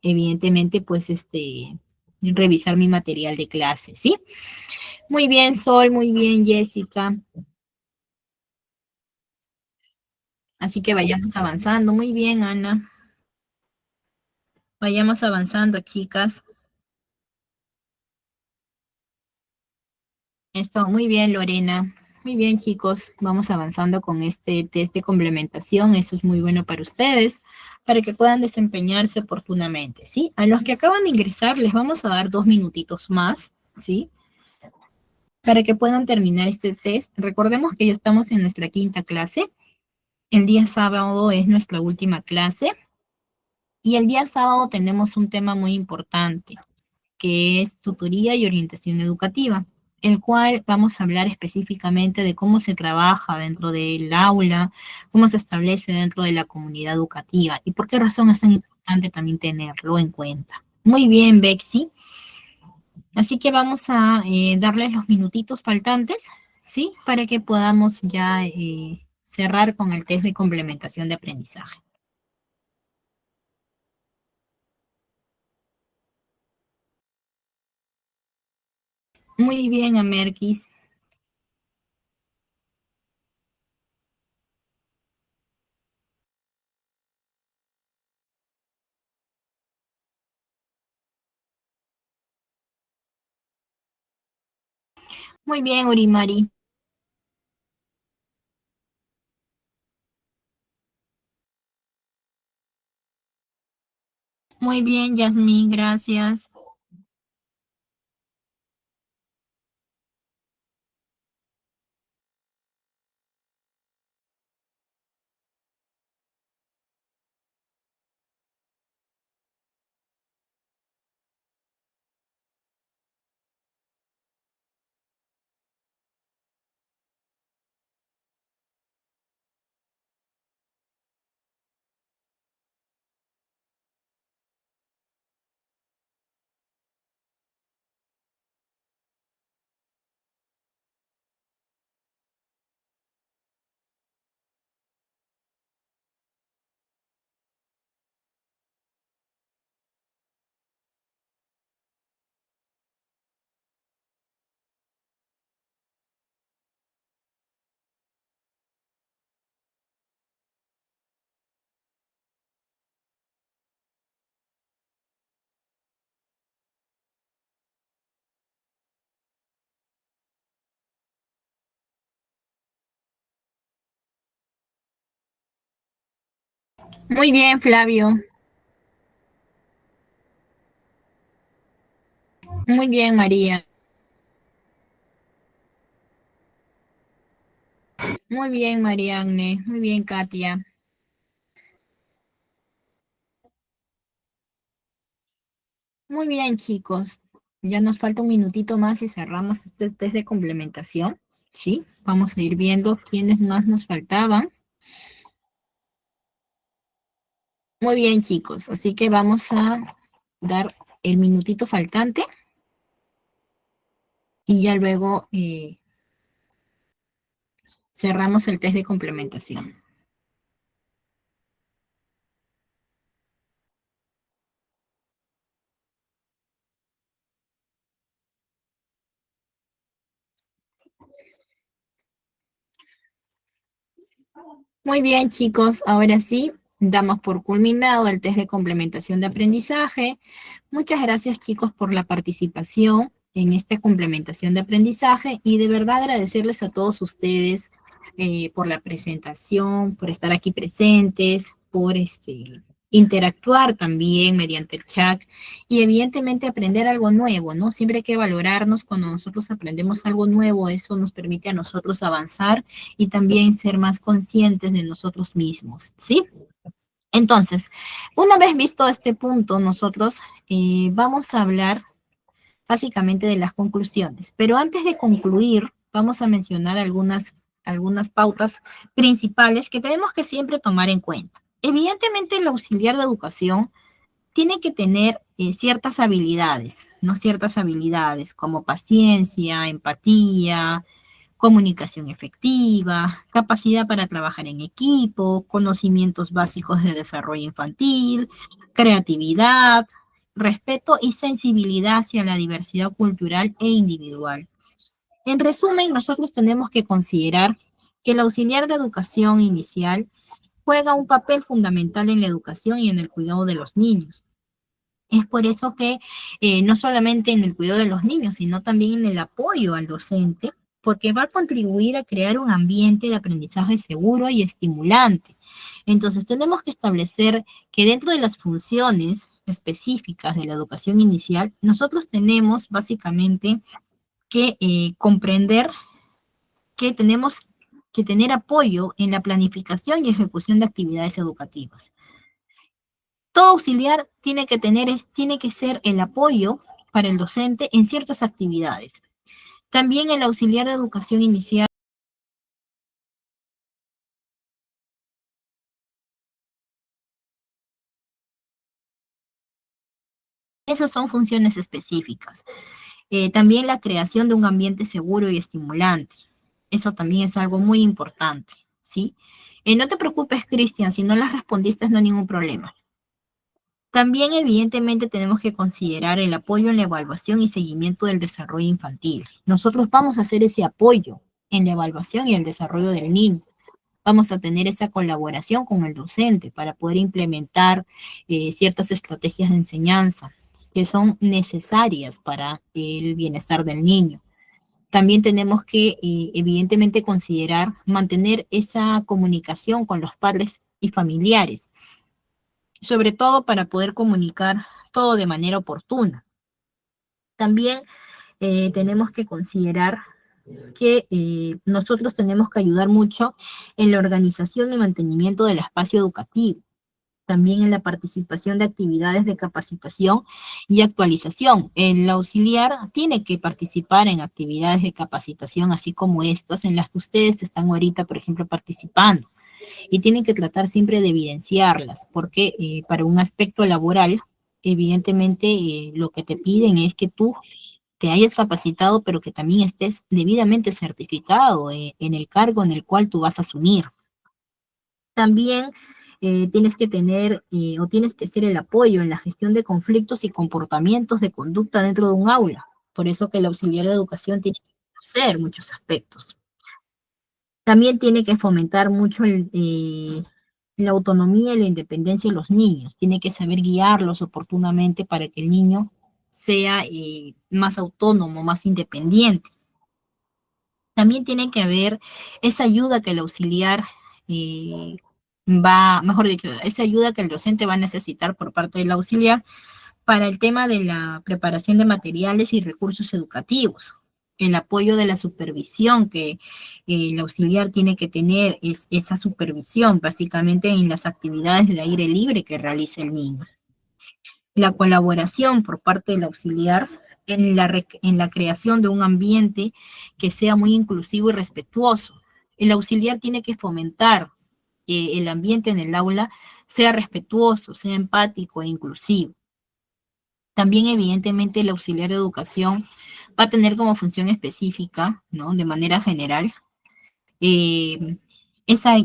evidentemente, pues, revisar mi material de clase, ¿sí? Muy bien, Sol, muy bien, Jessica. Así que vayamos avanzando. Muy bien, Ana. Vayamos avanzando, chicas. Esto, muy bien, Lorena. Muy bien, chicos. Vamos avanzando con este test de complementación. Eso es muy bueno para ustedes, para que puedan desempeñarse oportunamente, ¿sí? A los que acaban de ingresar les vamos a dar 2 minutitos más, ¿sí? Para que puedan terminar este test. Recordemos que ya estamos en nuestra quinta clase. El día sábado es nuestra última clase. Y el día sábado tenemos un tema muy importante, que es tutoría y orientación educativa, el cual vamos a hablar específicamente de cómo se trabaja dentro del aula, cómo se establece dentro de la comunidad educativa y por qué razón es tan importante también tenerlo en cuenta. Muy bien, Bexy. Así que vamos a darles los minutitos faltantes, ¿sí? Para que podamos ya cerrar con el test de complementación de aprendizaje. Muy bien, Amerkis. Muy bien, Urimari. Muy bien, Yasmín, gracias. Muy bien, Flavio. Muy bien, María. Muy bien, Marianne. Muy bien, Katia. Muy bien, chicos. Ya nos falta un minutito más y cerramos este test de complementación. ¿Sí? Vamos a ir viendo quiénes más nos faltaban. Muy bien, chicos. Así que vamos a dar el minutito faltante y ya luego cerramos el test de complementación. Muy bien, chicos. Ahora sí, damos por culminado el test de complementación de aprendizaje. Muchas gracias, chicos, por la participación en esta complementación de aprendizaje y de verdad agradecerles a todos ustedes por la presentación, por estar aquí presentes, por interactuar también mediante el chat y evidentemente aprender algo nuevo, ¿no? Siempre hay que valorarnos cuando nosotros aprendemos algo nuevo, eso nos permite a nosotros avanzar y también ser más conscientes de nosotros mismos, ¿sí? Entonces, una vez visto este punto, nosotros vamos a hablar básicamente de las conclusiones. Pero antes de concluir, vamos a mencionar algunas pautas principales que tenemos que siempre tomar en cuenta. Evidentemente, el auxiliar de educación tiene que tener ciertas habilidades, ¿no? Ciertas habilidades como paciencia, empatía, comunicación efectiva, capacidad para trabajar en equipo, conocimientos básicos de desarrollo infantil, creatividad, respeto y sensibilidad hacia la diversidad cultural e individual. En resumen, nosotros tenemos que considerar que el auxiliar de educación inicial juega un papel fundamental en la educación y en el cuidado de los niños. Es por eso que no solamente en el cuidado de los niños, sino también en el apoyo al docente, porque va a contribuir a crear un ambiente de aprendizaje seguro y estimulante. Entonces, tenemos que establecer que dentro de las funciones específicas de la educación inicial, nosotros tenemos básicamente que comprender que tenemos que tener apoyo en la planificación y ejecución de actividades educativas. Todo auxiliar tiene que ser el apoyo para el docente en ciertas actividades. También el auxiliar de educación inicial, esas son funciones específicas. También la creación de un ambiente seguro y estimulante. Eso también es algo muy importante, ¿sí? No te preocupes, Cristian, si no las respondiste no hay ningún problema. También, evidentemente, tenemos que considerar el apoyo en la evaluación y seguimiento del desarrollo infantil. Nosotros vamos a hacer ese apoyo en la evaluación y el desarrollo del niño. Vamos a tener esa colaboración con el docente para poder implementar ciertas estrategias de enseñanza que son necesarias para el bienestar del niño. También tenemos que, evidentemente, considerar mantener esa comunicación con los padres y familiares, sobre todo para poder comunicar todo de manera oportuna. También tenemos que considerar que nosotros tenemos que ayudar mucho en la organización y mantenimiento del espacio educativo, también en la participación de actividades de capacitación y actualización. El auxiliar tiene que participar en actividades de capacitación, así como estas en las que ustedes están ahorita, por ejemplo, participando. Y tienen que tratar siempre de evidenciarlas, porque para un aspecto laboral, evidentemente lo que te piden es que tú te hayas capacitado, pero que también estés debidamente certificado en el cargo en el cual tú vas a asumir. También tienes que tener o tienes que ser el apoyo en la gestión de conflictos y comportamientos de conducta dentro de un aula. Por eso que el auxiliar de educación tiene que conocer muchos aspectos. También tiene que fomentar mucho la autonomía y la independencia de los niños. Tiene que saber guiarlos oportunamente para que el niño sea más autónomo, más independiente. También tiene que haber esa ayuda que el auxiliar mejor dicho, esa ayuda que el docente va a necesitar por parte del auxiliar para el tema de la preparación de materiales y recursos educativos. El apoyo de la supervisión que el auxiliar tiene que tener es esa supervisión, básicamente en las actividades de aire libre que realiza el niño. La colaboración por parte del auxiliar en la creación de un ambiente que sea muy inclusivo y respetuoso. El auxiliar tiene que fomentar que el ambiente en el aula sea respetuoso, sea empático e inclusivo. También, evidentemente, el auxiliar de educación va a tener como función específica, ¿no? De manera general, eh, esa,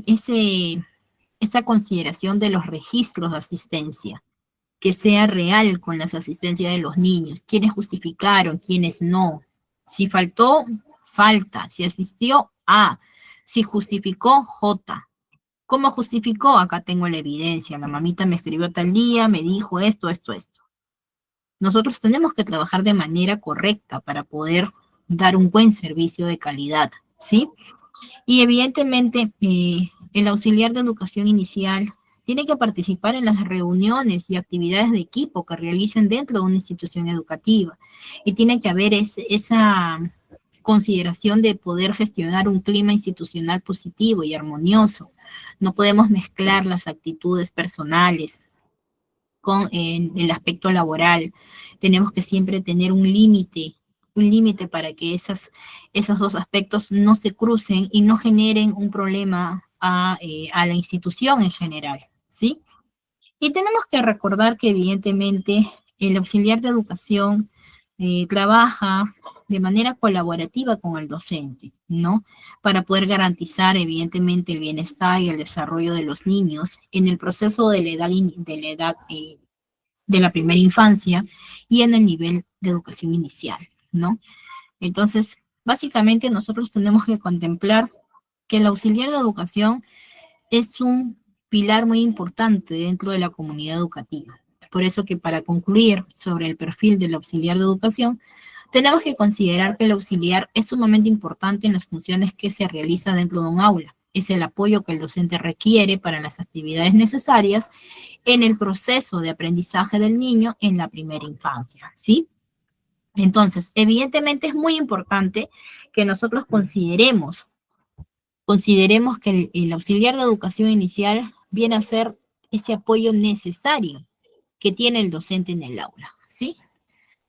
esa consideración de los registros de asistencia, que sea real con las asistencias de los niños, quiénes justificaron, quiénes no. Si faltó, falta. Si asistió, A. Si justificó, J. ¿Cómo justificó? Acá tengo la evidencia. La mamita me escribió tal día, me dijo esto, esto, esto. Nosotros tenemos que trabajar de manera correcta para poder dar un buen servicio de calidad, ¿sí? Y evidentemente, el auxiliar de educación inicial tiene que participar en las reuniones y actividades de equipo que realicen dentro de una institución educativa. Y tiene que haber esa consideración de poder gestionar un clima institucional positivo y armonioso. No podemos mezclar las actitudes personales con el aspecto laboral. Tenemos que siempre tener un límite para que esos dos aspectos no se crucen y no generen un problema a la institución en general, ¿sí? Y tenemos que recordar que evidentemente el auxiliar de educación trabaja de manera colaborativa con el docente, ¿no? Para poder garantizar evidentemente el bienestar y el desarrollo de los niños en el proceso de la edad de la primera infancia y en el nivel de educación inicial, ¿no? Entonces, básicamente nosotros tenemos que contemplar que el auxiliar de educación es un pilar muy importante dentro de la comunidad educativa. Por eso que para concluir sobre el perfil del auxiliar de educación, tenemos que considerar que el auxiliar es sumamente importante en las funciones que se realiza dentro de un aula. Es el apoyo que el docente requiere para las actividades necesarias en el proceso de aprendizaje del niño en la primera infancia, ¿sí? Entonces, evidentemente es muy importante que nosotros consideremos que el auxiliar de educación inicial viene a ser ese apoyo necesario que tiene el docente en el aula, ¿sí?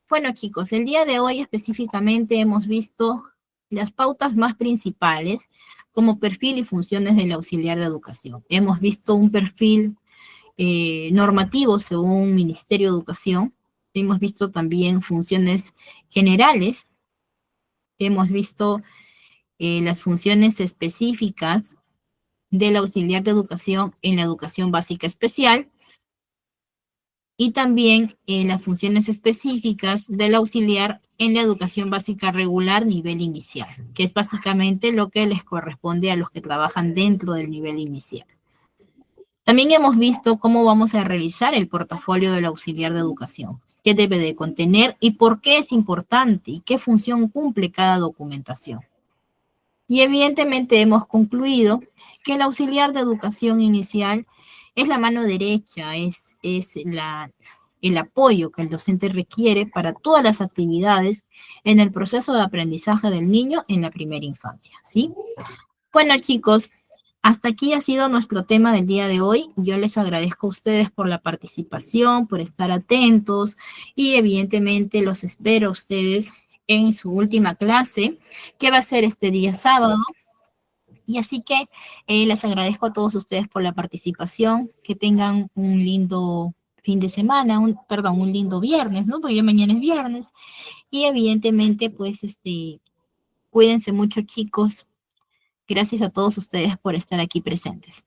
Bueno, chicos, el día de hoy específicamente hemos visto las pautas más principales como perfil y funciones del auxiliar de educación. Hemos visto un perfil normativo según Ministerio de Educación. Hemos visto también funciones generales. Hemos visto las funciones específicas del auxiliar de educación en la educación básica especial y también las funciones específicas del auxiliar en la educación básica regular nivel inicial, que es básicamente lo que les corresponde a los que trabajan dentro del nivel inicial. También hemos visto cómo vamos a realizar el portafolio del auxiliar de educación, qué debe de contener y por qué es importante y qué función cumple cada documentación. Y evidentemente hemos concluido que el auxiliar de educación inicial es la mano derecha, el apoyo que el docente requiere para todas las actividades en el proceso de aprendizaje del niño en la primera infancia, ¿sí? Bueno, chicos, hasta aquí ha sido nuestro tema del día de hoy. Yo les agradezco a ustedes por la participación, por estar atentos y evidentemente los espero a ustedes en su última clase, que va a ser este día sábado. Y así que les agradezco a todos ustedes por la participación, que tengan un lindo fin de semana, perdón, un lindo viernes, ¿no? Porque ya mañana es viernes. Y evidentemente, pues, cuídense mucho, chicos. Gracias a todos ustedes por estar aquí presentes.